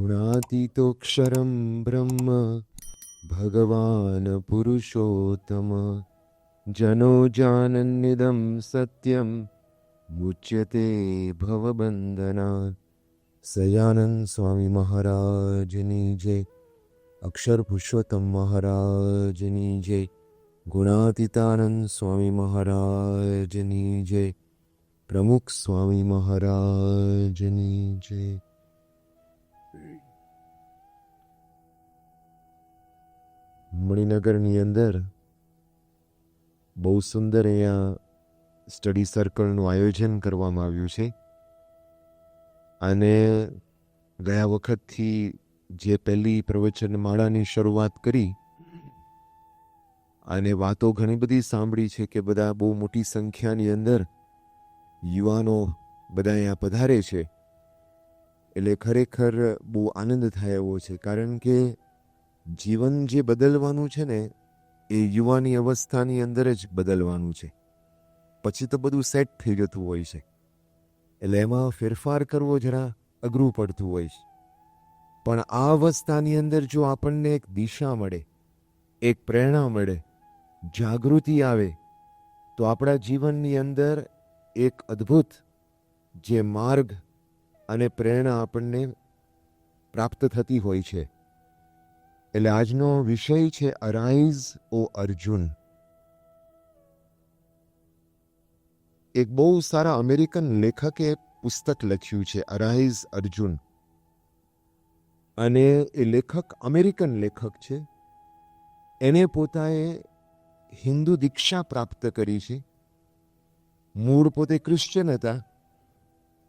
गुणातीतोऽक्षरं ब्रह्म भगवान् पुरुषोत्तम जनो जानन्निदं सत्यं मुच्यते भवबन्धनात्। सयानंद स्वामी महाराजनी जय। अक्षर पुरुषोत्तम महाराजनी जय। गुणातीतानंद स्वामी महाराजनी जय। प्रमुख स्वामी महाराजनी जय। મણિનગરની અંદર બહુ સુંદર અહીંયા સ્ટડી સર્કલનું આયોજન કરવામાં આવ્યું છે અને ગયા વખતથી જે પહેલી પ્રવચનમાળાની શરૂઆત કરી અને વાતો ઘણી બધી સાંભળી છે કે બધા બહુ મોટી સંખ્યાની અંદર યુવાનો બધા અહીંયા પધારે છે, એટલે ખરેખર બહુ આનંદ થાય એવો છે. કારણ કે જીવન જે બદલવાનું છે ને એ યુવાની અવસ્થાની અંદર જ બદલવાનું છે. પછી તો બધું સેટ થઈ જતું હોય છે, એટલે એમાં ફેરફાર કરવો જરા અઘરું પડતું હોય છે. પણ આ અવસ્થાની અંદર જો આપણને એક દિશા મળે, એક પ્રેરણા મળે, જાગૃતિ આવે, તો આપણા જીવનની અંદર એક અદ્ભુત જે માર્ગ અને પ્રેરણા આપણને પ્રાપ્ત થતી હોય છે. એટલે આજનો વિષય છે અરાઇઝ ઓ અર્જુન. એક બહુ સારા અમેરિકન લેખકે પુસ્તક લખ્યું છે અરાઇઝ અર્જુન, અને એ લેખક અમેરિકન લેખક છે. એને પોતાએ હિન્દુ દીક્ષા પ્રાપ્ત કરી છે. મૂળ પોતે ક્રિશ્ચન હતા,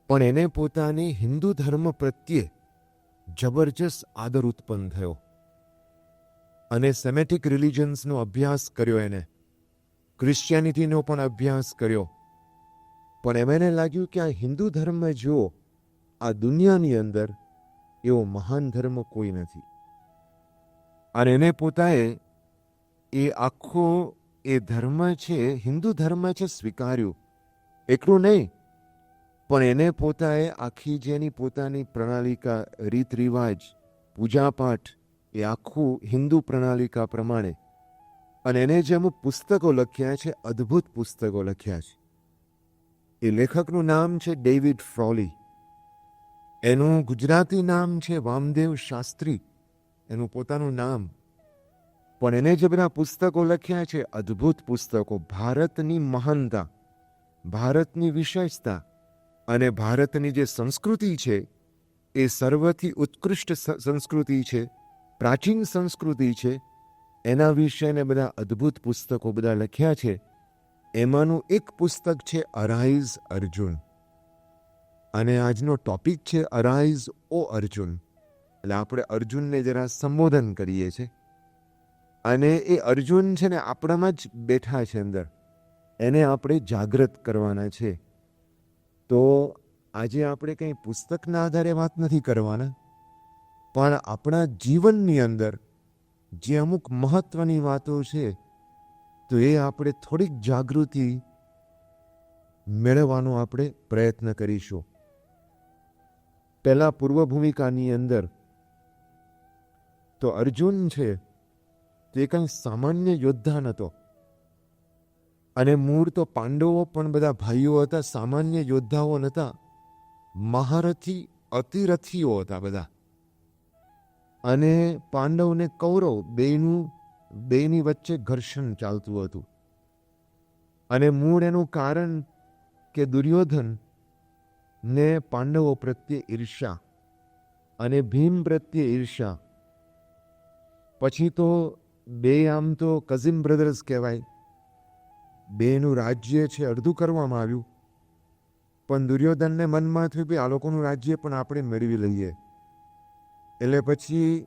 પણ એને પોતાની હિન્દુ ધર્મ પ્રત્યે જબરજસ્ત આદર ઉત્પન્ન થયો અને સેમેટિક રિલિજન્સનો અભ્યાસ કર્યો. એને ક્રિશ્ચિયાનિટીનો પણ અભ્યાસ કર્યો. પણ એમને લાગ્યું કે આ હિન્દુ ધર્મ જો આ દુનિયાની અંદર એવો મહાન ધર્મ કોઈ નથી. અને એને પોતાએ એ આખો એ ધર્મ છે, હિન્દુ ધર્મ છે, સ્વીકાર્યું. એટલું નહીં, પણ એને પોતાએ આખી જેની પોતાની પ્રણાલિકા, રીત રિવાજ, પૂજાપાઠ, એ આખું હિન્દુ પ્રણાલિકા પ્રમાણે, અને એને જે અમુક પુસ્તકો લખ્યા છે, અદ્ભુત પુસ્તકો લખ્યા છે. એ લેખકનું નામ છે ડેવિડ ફ્રોલી. એનું ગુજરાતી નામ છે વામદેવ શાસ્ત્રી, એનું પોતાનું નામ. પણ એને જે બધા પુસ્તકો લખ્યા છે, અદ્ભુત પુસ્તકો, ભારતની મહાનતા, ભારતની વિશેષતા અને ભારતની જે સંસ્કૃતિ છે એ સર્વથી ઉત્કૃષ્ટ સંસ્કૃતિ છે, પ્રાચીન સંસ્કૃતિ છે, એના વિશેને બધા અદ્ભુત પુસ્તકો બધા લખ્યા છે. એમાંનું એક પુસ્તક છે અરાઇઝ અર્જુન, અને આજનો ટોપિક છે અરાઇઝ ઓ અર્જુન. એટલે આપણે અર્જુનને જરા સંબોધન કરીએ છીએ, અને એ અર્જુન છે ને આપણામાં જ બેઠા છે અંદર, એને આપણે જાગૃત કરવાના છે. તો આજે આપણે કંઈ પુસ્તકના આધારે વાત નથી કરવાના, પણ આપણા જીવનની અંદર જે અમુક મહત્વની વાતો છે, તો એ આપણે થોડીક જાગૃતિ મેળવવાનો આપણે પ્રયત્ન કરીશું. પહેલા પૂર્વ ભૂમિકાની અંદર તો અર્જુન છે તે કંઈ સામાન્ય યોદ્ધા નહોતો, અને મૂળ તો પાંડવો પણ બધા ભાઈઓ હતા, સામાન્ય યોદ્ધાઓ નહોતા, મહારથી અતિરથીઓ હતા બધા. અને પાંડવ ને કૌરવ બેની વચ્ચે ઘર્ષણ ચાલતું હતું. અને મૂળ એનું કારણ કે દુર્યોધન ને પાંડવો પ્રત્યે ઈર્ષ્યા અને ભીમ પ્રત્યે ઈર્ષ્યા. પછી તો બે આમ તો કઝિન બ્રધર્સ કહેવાય, બેનું રાજ્ય છે અડધું કરવામાં આવ્યું, પણ દુર્યોધનને મનમાં થયું કે આ લોકોનું રાજ્ય પણ આપણે મેળવી લઈએ. એટલે પછી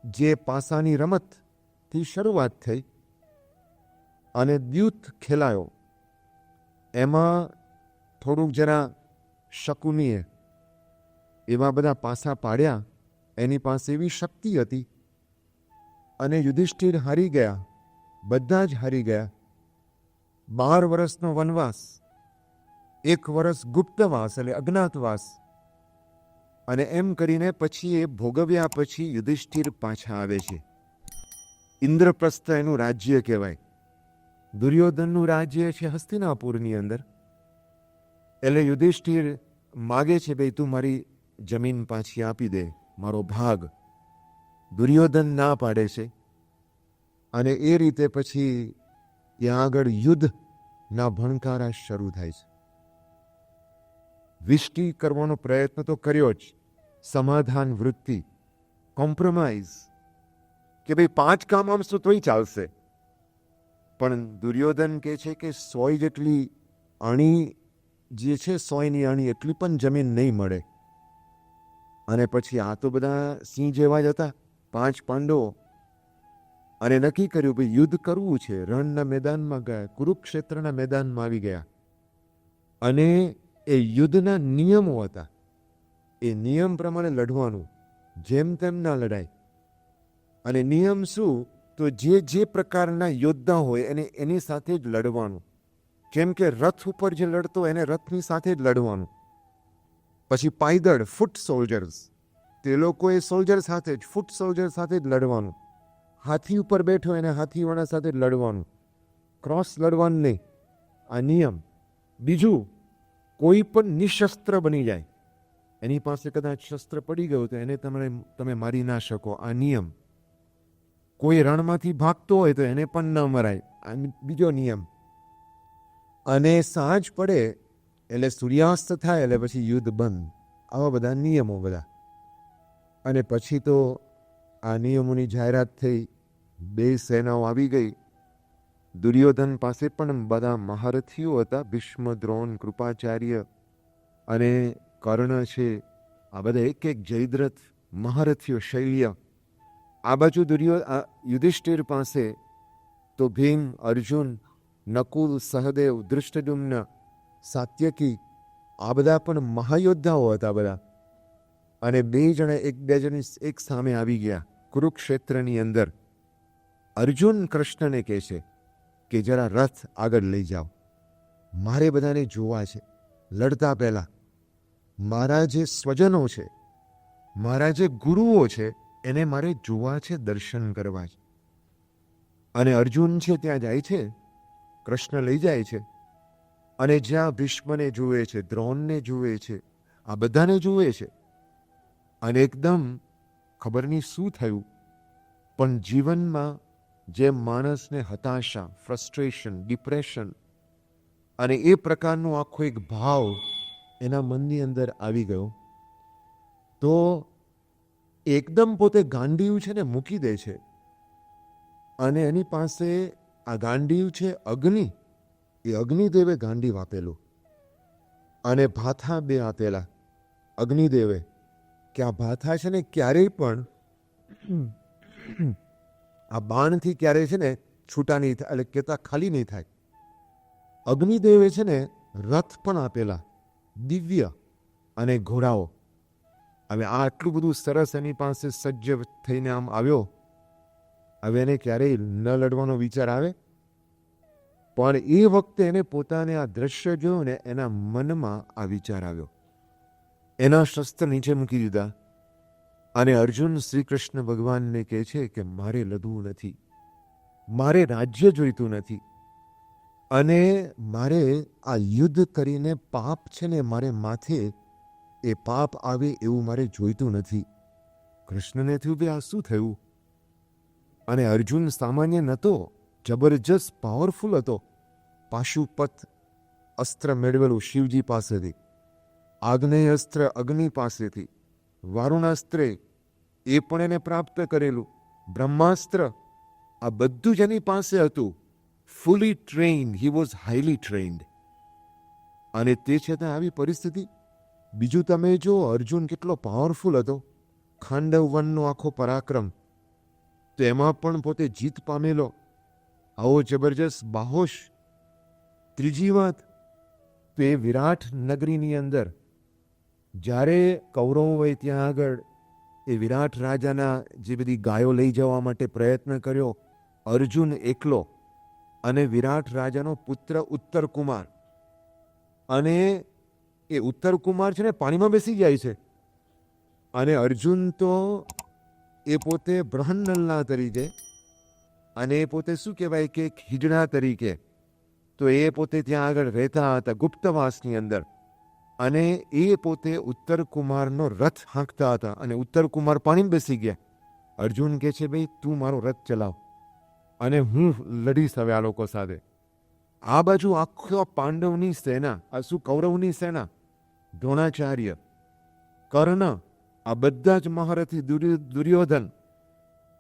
જે પાસાની રમતથી શરૂઆત થઈ અને દ્યુત ખેલાયો. એમાં થોડુંક જરા શકુનીએ એવા બધા પાસા પાડ્યા. એની પાસે એવી શક્તિ હતી, અને યુધિષ્ઠિર હારી ગયા, બધા જ હારી ગયા. 12 વર્ષનો વનવાસ, 1 વર્ષ ગુપ્તવાસ એટલે અજ્ઞાતવાસ, અને એમ કરીને પછી એ ભોગવ્યા પછી યુધિષ્ઠિર પાછા આવે છે. ઇન્દ્રપ્રસ્થ એનું રાજ્ય કહેવાય. દુર્યોધનનું રાજ્ય છે હસ્તિનાપુરની અંદર. એટલે યુધિષ્ઠિર માગે છે, ભાઈ તું મારી જમીન પાછી આપી દે, મારો ભાગ. દુર્યોધન ના પાડે છે અને એ રીતે પછી ત્યાં આગળ યુદ્ધના ભણકારા શરૂ થાય છે. વિષ્ટિ કરવાનો પ્રયત્ન તો કર્યો જ, સમાધાન વૃત્તિ, કોમ્પ્રોમાઇઝ, કે ભાઈ 5 કામ આમશું તોય ચાલશે. પણ દુર્યોધન કહે છે કે 100 જેટલી અણી જે છે, 100ની અણી એટલી પણ જમીન નહીં મળે. અને પછી આ તો બધા સિંહ જેવા જ હતા 5 પાંડવો, અને નક્કી કર્યું ભાઈ યુદ્ધ કરવું છે. રણના મેદાનમાં ગયા, કુરુક્ષેત્રના મેદાનમાં આવી ગયા. અને એ યુદ્ધના નિયમો હતા, એ નિયમ પ્રમાણે લડવાનું, જેમ તેમ ના લડાય. અને નિયમ શું? તો જે પ્રકારના યોદ્ધા હોય એને એની સાથે જ લડવાનું. કેમ કે રથ ઉપર જે લડતો એને રથની સાથે જ લડવાનું. પછી પાયદળ, ફૂટ સોલ્જર્સ, તે લોકો એ સોલ્જર સાથે જ, ફૂટ સોલ્જર સાથે જ લડવાનું. હાથી ઉપર બેઠો એને હાથીવાળા સાથે જ લડવાનું, ક્રોસ લડવાનું નહીં. આ નિયમ. બીજું, કોઈ પણ નિશસ્ત્ર બની જાય, એની પાસે કદાચ શસ્ત્ર પડી ગયું તો એને તમે મારી ના શકો, આ નિયમ. કોઈ રણમાંથી ભાગતો હોય તો એને પણ ન મરાય, આ બીજો નિયમ. અને સાંજ પડે એટલે સૂર્યાસ્ત થાય એટલે પછી યુદ્ધ બંધ. આવા બધા નિયમો બધા. અને પછી તો આ નિયમોની જાહેરાત થઈ, 2 સેનાઓ આવી ગઈ. દુર્યોધન પાસે પણ બધા મહારથીઓ હતા, ભીષ્મ, દ્રોણ, કૃપાચાર્ય અને કર્ણ છે. આ બધા એક જયદ્રથ મહારથીઓ, શૈલ્ય. આ બાજુ યુધિષ્ઠિર પાસે તો ભીમ, અર્જુન, નકુલ, સહદેવ, ધૃષ્ટદ્યુમ્ન, સાત્યકી, આ બધા પણ મહાયોદ્ધાઓ હતા બધા. અને 2 જણા એકબીજાની એક સામે આવી ગયા કુરુક્ષેત્રની અંદર. અર્જુન કૃષ્ણને કહે છે કે જરા રથ આગળ લઈ જાઓ, મારે બધાને જોવા છે. લડતા પહેલા મારા જે સ્વજનો છે, મારા જે ગુરુઓ છે, એને મારે જોવા છે, દર્શન કરવા છે. અને અર્જુન છે ત્યાં જાય છે, કૃષ્ણ લઈ જાય છે. અને જ્યાં ભીષ્મને જુએ છે, દ્રોણને જુએ છે, આ બધાને જુએ છે. અને એકદમ ખબર નહીં શું થયું, પણ જીવનમાં જે માણસને હતાશા, ફ્રસ્ટ્રેશન, ડિપ્રેશન અને એ પ્રકારનો આખો એક ભાવ એના મનની અંદર આવી ગયો, તો એકદમ પોતે ગાંડીવ છે ને મૂકી દે છે. અને એની પાસે આ ગાંડીવ છે અગ્નિ, એ અગ્નિદેવે ગાંડીવ આપેલું અને ભાથા 2 આપેલા અગ્નિદેવે, કે આ ભાથા છે ને ક્યારેય પણ આ બાણથી ક્યારેય છે ને છૂટા નહીં થાય, એટલે કેતા ખાલી નહીં થાય. અગ્નિદેવે છે ને રથ પણ આપેલા દિવ્ય અને ઘોડાઓ. હવે આ આટલું બધું સરસ એની પાસે સજ્જ થઈને આમ આવ્યો, હવે એને ક્યારેય ન લડવાનો વિચાર આવે? પણ એ વખતે એને પોતાને આ દ્રશ્ય જોયું ને એના મનમાં આ વિચાર આવ્યો. એના શસ્ત્ર નીચે મૂકી દીધા અને અર્જુન શ્રી કૃષ્ણ ભગવાનને કહે છે કે મારે લડવું નથી, મારે રાજ્ય જોઈતું નથી, અને મારે આ યુદ્ધ કરીને પાપ છે ને મારે માથે એ પાપ આવે એવું મારે જોઈતું નથી. કૃષ્ણને થયું ભાઈ આ શું થયું? અને અર્જુન સામાન્ય નહોતો, જબરજસ્ત પાવરફુલ હતો. પાશુપત અસ્ત્ર મેળવેલું શિવજી પાસેથી, આગ્નેય અસ્ત્ર અગ્નિ પાસેથી, વારુણાસ્ત્રે એ પણ એને પ્રાપ્ત કરેલું, બ્રહ્માસ્ત્ર, આ બધું જ એની પાસે હતું. Fully trained, he was highly trained. અને તે છતાં આવી પરિસ્થિતિ. બીજું તમે જો અર્જુન કેટલો પાવરફુલ હતો, ખાંડવ વનનો આખો પરાક્રમ, તો એમાં પણ પોતે જીત પામેલો, આવો જબરજસ્ત બાહોશ. ત્રીજી વાત, તો એ વિરાટ નગરીની અંદર જ્યારે કૌરવોએ ત્યાં આગળ એ વિરાટ રાજાના જે બધી ગાયો લઈ જવા માટે પ્રયત્ન કર્યો, અર્જુન એકલો અને વિરાટ રાજાનો પુત્ર ઉત્તર કુમાર. અને એ ઉત્તર કુમાર છે ને પાણીમાં બેસી જાય છે. અને અર્જુન તો એ પોતે બ્રહ્મનલ્લા તરીકે, અને એ પોતે શું કહેવાય કે એક હિજડા તરીકે, તો એ પોતે ત્યાં આગળ રહેતા હતા ગુપ્તવાસની અંદર, અને એ પોતે ઉત્તર કુમારનો રથ હાંકતા હતા, અને ઉત્તર કુમાર પાણીમાં બેસી ગયા. અર્જુન કહે છે, ભાઈ તું મારો રથ ચલાવ અને હું લડીશ હવે આ લોકો સાથે. આ બાજુ આખો પાંડવની સેના, આ શું કૌરવની સેના, દ્રોણાચાર્ય, કર્ણ, આ બધા જ મહારથી, દુર્યોધન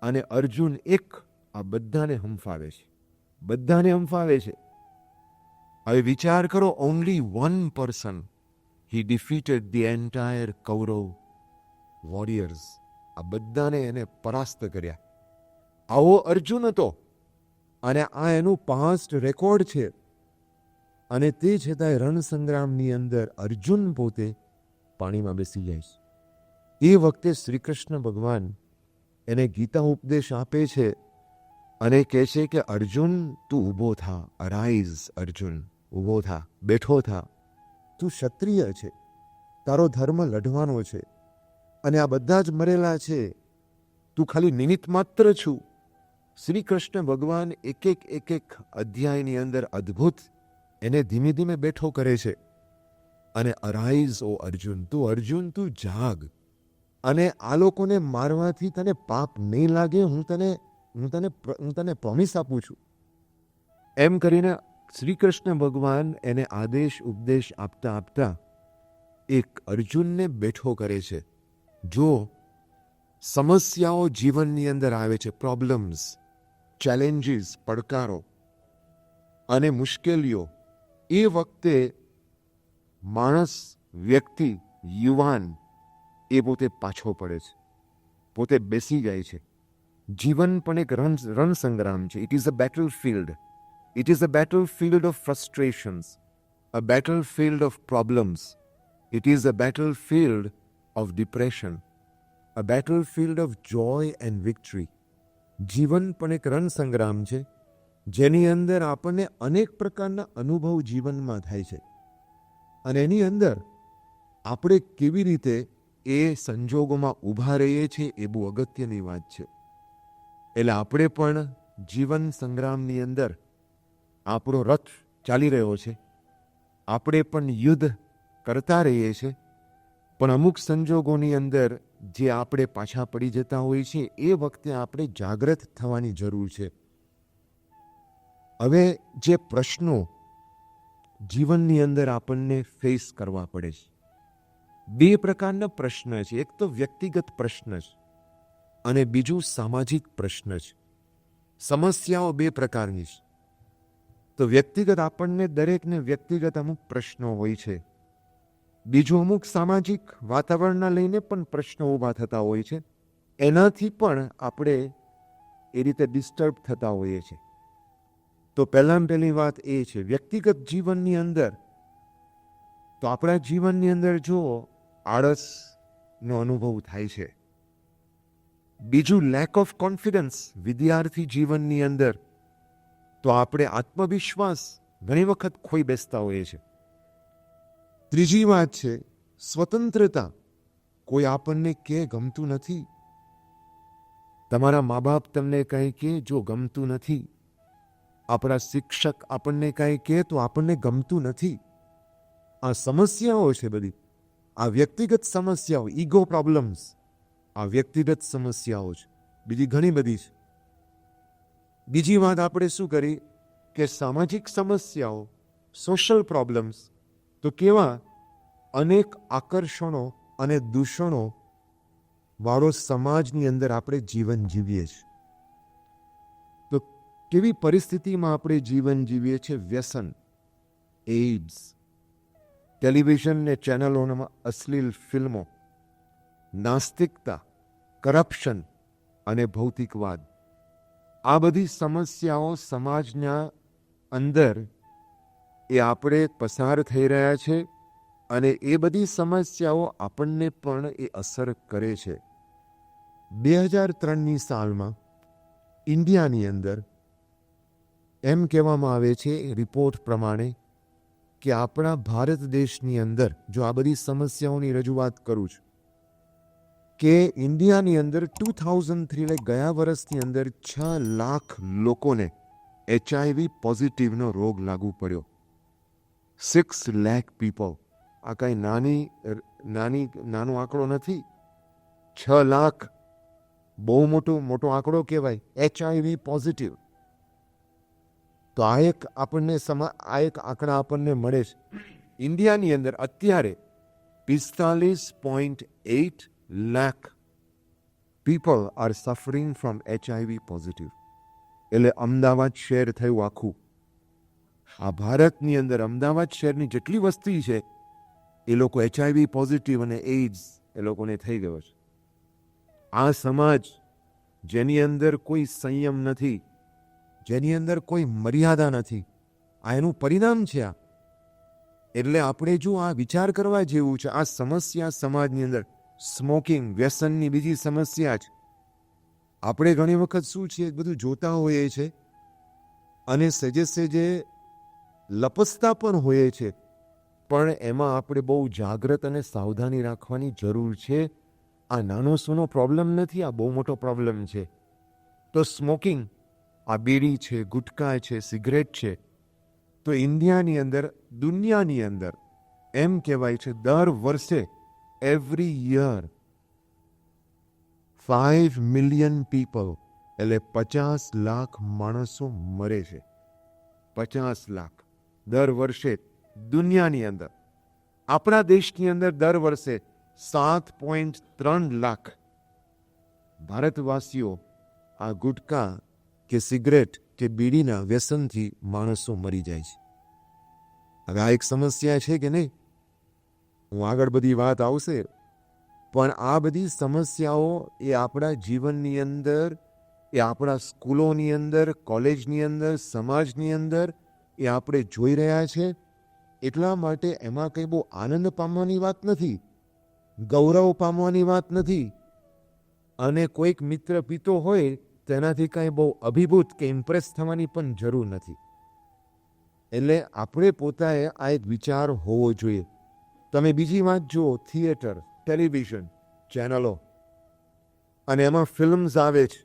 અને અર્જુન એક, આ બધાને હંફાવે છે, બધાને હંફાવે છે. હવે વિચાર કરો, only one person he defeated the entire Kaurava warriors. આ બધાને એને પરાસ્ત કર્યા. આવો અર્જુન હતો, અને આ એનું પાસ્ટ રેકોર્ડ છે. અને તે છતાંય રણસંગ્રામની અંદર અર્જુન પોતે પાણીમાં બેસી જાય છે. એ વખતે શ્રી કૃષ્ણ ભગવાન એને ગીતા ઉપદેશ આપે છે અને કહે છે કે અર્જુન તું ઊભો થા, અરાઈઝ અર્જુન, ઊભો થા, બેઠો થા, તું ક્ષત્રિય છે, તારો ધર્મ લઢવાનો છે, અને આ બધા જ મરેલા છે, તું ખાલી નિમિત્ત માત્ર છું. શ્રી કૃષ્ણ ભગવાન એક એક અધ્યાયની અંદર અદ્ભુત એને ધીમે ધીમે બેઠો કરે છે. અને અરાઈઝ ઓ અર્જુન, તું જાગ, અને આ લોકોને મારવાથી તને પાપ નહીં લાગે, હું તને પ્રોમિસ આપું છું. એમ કરીને શ્રી કૃષ્ણ ભગવાન એને આદેશ ઉપદેશ આપતા આપતા એક અર્જુનને બેઠો કરે છે. જો સમસ્યાઓ જીવનની અંદર આવે છે, પ્રોબ્લેમ્સ, ચેલેન્જીસ, પડકારો અને મુશ્કેલીઓ, એ વખતે માણસ, વ્યક્તિ, યુવાન એ પોતે પાછો પડે છે, પોતે બેસી જાય છે. જીવન પણ એક રણસંગ્રામ છે. It is a battle field. It is a battle field of frustrations, a battle field of problems. It is a battle field of depression, a battle field of joy and victory. જીવન પણ એક રણસંગ્રામ છે, જેની અંદર આપણને અનેક પ્રકારના અનુભવ જીવનમાં થાય છે, અને એની અંદર આપણે કેવી રીતે એ સંજોગોમાં ઊભા રહીએ છીએ એ બહુ અગત્યની વાત છે. એટલે આપણે પણ જીવન સંગ્રામની અંદર આપણો રથ ચાલી રહ્યો છે, આપણે પણ યુદ્ધ કરતા રહીએ છીએ, પણ અમુક સંજોગોની અંદર જે આપણે પાછા પડી જતા હોઈએ છીએ, એ વખતે આપણે જાગૃત થવાની જરૂર છે. હવે જે પ્રશ્નો જીવનની અંદર આપણને ફેસ કરવા પડે છે, બે પ્રકારના પ્રશ્ન છે. એક તો વ્યક્તિગત પ્રશ્ન છે, અને બીજું સામાજિક પ્રશ્ન છે. સમસ્યાઓ બે પ્રકારની છે. તો વ્યક્તિગત આપણને દરેકને વ્યક્તિગત અમુક પ્રશ્નો હોય છે. બીજું અમુક સામાજિક વાતાવરણના લઈને પણ પ્રશ્નો ઊભા થતા હોય છે. એનાથી પણ આપણે એ રીતે ડિસ્ટર્બ થતા હોઈએ છીએ. તો પહેલી વાત એ છે, વ્યક્તિગત જીવનની અંદર તો આપણા જીવનની અંદર જો આળસનો અનુભવ થાય છે, બીજું લેક ઓફ કોન્ફિડન્સ વિદ્યાર્થી જીવનની અંદર, તો આપણે આત્મવિશ્વાસ ઘણી વખત ખોઈ બેસતા હોઈએ છીએ. ત્રીજી વાત છે સ્વતંત્રતા. કોઈ આપણને કે ગમતું નથી, તમારા મા બાપ તમને કહે કે જો ગમતું નથી, આપણા શિક્ષક આપણને કહે કે તો આપણને ગમતું નથી. આ સમસ્યાઓ છે બધી, આ વ્યક્તિગત સમસ્યાઓ, ઈગો પ્રોબ્લેમ્સ, આ વ્યક્તિગત સમસ્યાઓ છે. બીજી ઘણી બધી છે. બીજી વાત આપણે શું કરી કે સામાજિક સમસ્યાઓ, સોશિયલ પ્રોબ્લેમ્સ, તો કેવા અનેક આકર્ષણો અને દૂષણો વાળો સમાજની અંદર આપણે જીવન જીવીએ છીએ. તો કેવી પરિસ્થિતિમાં આપણે જીવન જીવીએ છીએ? વ્યસન, એઇડ્સ, ટેલિવિઝન ને ચેનલોમાં અશ્લીલ ફિલ્મો, નાસ્તિકતા, કરપ્શન અને ભૌતિકવાદ. આ બધી સમસ્યાઓ સમાજના અંદર એ આપણે પસાર થઈ રહ્યા છે, અને એ બધી સમસ્યાઓ આપણને પણ એ અસર કરે છે. 2003ની સાલમાં ઇન્ડિયાની અંદર એમ કહેવામાં આવે છે રિપોર્ટ પ્રમાણે કે આપણા ભારત દેશની અંદર, જો આ બધી સમસ્યાઓની રજૂઆત કરું છું, કે ઇન્ડિયાની અંદર 2003 એટલે ગયા વર્ષની અંદર 6 લાખ લોકોને HIV પોઝિટિવનો રોગ લાગુ પડ્યો. 6 લાખ પીપલ. આ કાંઈ નાનો આંકડો નથી. 6 લાખ બહુ મોટો આંકડો કહેવાય. HIV positive. તો આ એક આંકડા આપણને મળે છે. ઇન્ડિયાની અંદર અત્યારે 45.8 lakh people are suffering from HIV positive. એટલે અમદાવાદ શહેર થયું આખું. આ ભારતની અંદર અમદાવાદ શહેરની જેટલી વસ્તી છે એ લોકો HIV પોઝિટિવ અને એઇડ્સ એ લોકોને થઈ ગયો છે. આ સમાજ જેની અંદર કોઈ સંયમ નથી, જેની અંદર કોઈ મર્યાદા નથી, આ એનું પરિણામ છે. આ એટલે આપણે જો આ વિચાર કરવા જેવું છે. આ સમસ્યા સમાજની અંદર સ્મોકિંગ, વ્યસનની બીજી સમસ્યા છે. આપણે ઘણી વખત શું છે બધું જોતા હોઈએ છે અને સેજે લપસતા પણ હોઈએ છે, પણ એમાં આપણે બહુ જાગૃત અને સાવધાની રાખવાની જરૂર છે. આ નાનો સૂનો પ્રોબ્લેમ નથી, આ બહુ મોટો પ્રોબ્લેમ છે. તો સ્મોકિંગ, આ બીડી છે, ગુટકા છે, સિગરેટ છે, તો ઇન્ડિયાની અંદર, દુનિયાની અંદર એમ કહેવાય છે દર વર્ષે એવરી યર 5 million people એટલે 50 લાખ માણસો મરે છે. 50 લાખ દર વર્ષે દુનિયાની અંદર. આપણા દેશની અંદર દર વર્ષે 7.3 લાખ ભારતવાસીઓ આ ગુટકા કે સિગરેટ કે બીડીના વ્યસનથી માણસો મરી જાય છે. હવે આ એક સમસ્યા છે કે નહીં? હું આગળ બધી વાત આવશે, પણ આ બધી સમસ્યાઓ એ આપણા જીવનની અંદર, એ આપણા સ્કૂલોની અંદર, કોલેજની અંદર, સમાજની અંદર એ આપણે જોઈ રહ્યા છે. એટલા માટે એમાં કંઈ બહુ આનંદ પામવાની વાત નથી, ગૌરવ પામવાની વાત નથી, અને કોઈક મિત્ર પીતો હોય તેનાથી કાંઈ બહુ અભિભૂત કે ઇમ્પ્રેસ થવાની પણ જરૂર નથી. એટલે આપણે પોતાએ આ એક વિચાર હોવો જોઈએ. તમે બીજી વાત જુઓ, થિયેટર, ટેલિવિઝન ચેનલો, અને એમાં ફિલ્મ્સ આવે છે,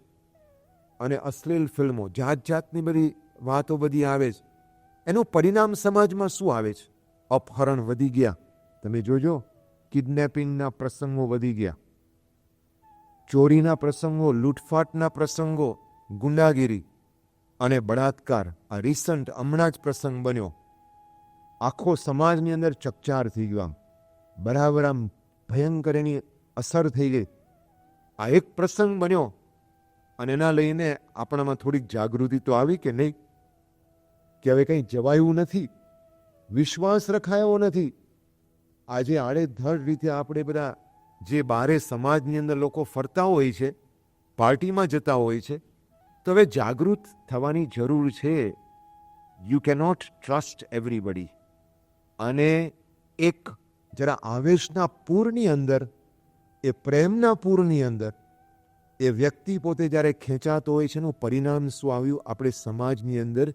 અને અશ્લીલ ફિલ્મો, જાતની બધી વાતો બધી આવે છે. એનું પરિણામ સમાજમાં શું આવે છે? અપહરણ વધી ગયા. તમે જોજો, કિડનેપિંગના પ્રસંગો વધી ગયા, ચોરીના પ્રસંગો, લૂંટફાટના પ્રસંગો, ગુંડાગીરી અને બળાત્કાર. આ રિસન્ટ હમણાં જ પ્રસંગ બન્યો. આખો સમાજની અંદર ચકચાર થઈ ગયો. આમ બરાબર આમ ભયંકર એની અસર થઈ ગઈ. આ એક પ્રસંગ બન્યો અને એના લઈને આપણામાં થોડીક જાગૃતિ તો આવી કે નહીં, કે હવે કંઈ જવાયું નથી, વિશ્વાસ રખાયો નથી. આજે આડેધડ રીતે આપણે બધા જે બારે સમાજની અંદર લોકો ફરતા હોય છે, પાર્ટીમાં જતા હોય છે, તો હવે જાગૃત થવાની જરૂર છે. You cannot trust everybody. અને એક જરા આવેશના પૂરની અંદર, એ પ્રેમના પૂરની અંદર એ વ્યક્તિ પોતે જ્યારે ખેંચાતો હોય છે, એનું પરિણામ શું આવ્યું આપણે સમાજની અંદર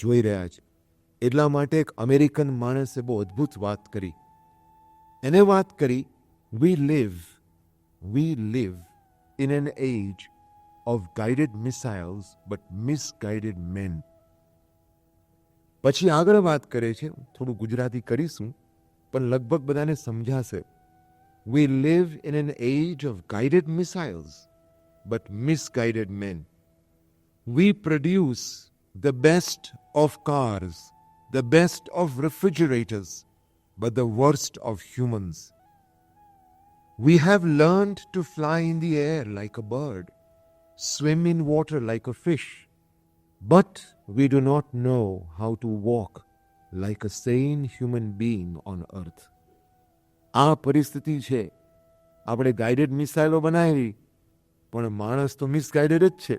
જોઈ રહ્યા છે. એટલા માટે એક અમેરિકન માણસે બહુ અદ્ભુત વાત કરી. એને વાત કરી, we live in an age of guided missiles but misguided men. પછી આગળ વાત કરે છે, થોડું ગુજરાતી કરીશું પણ લગભગ બધાને સમજાશે. We live in an age of guided missiles but misguided men. We produce the best of cars, the best of refrigerators, but the worst of humans. We have learned to fly in the air like a bird, swim in water like a fish, but we do not know how to walk like a sane human being on earth. આ પરિસ્થિતિ છે. આપણે guided મિસાઇલો બનાવી, પણ માણસ તો મિસગાઈડેડ જ છે.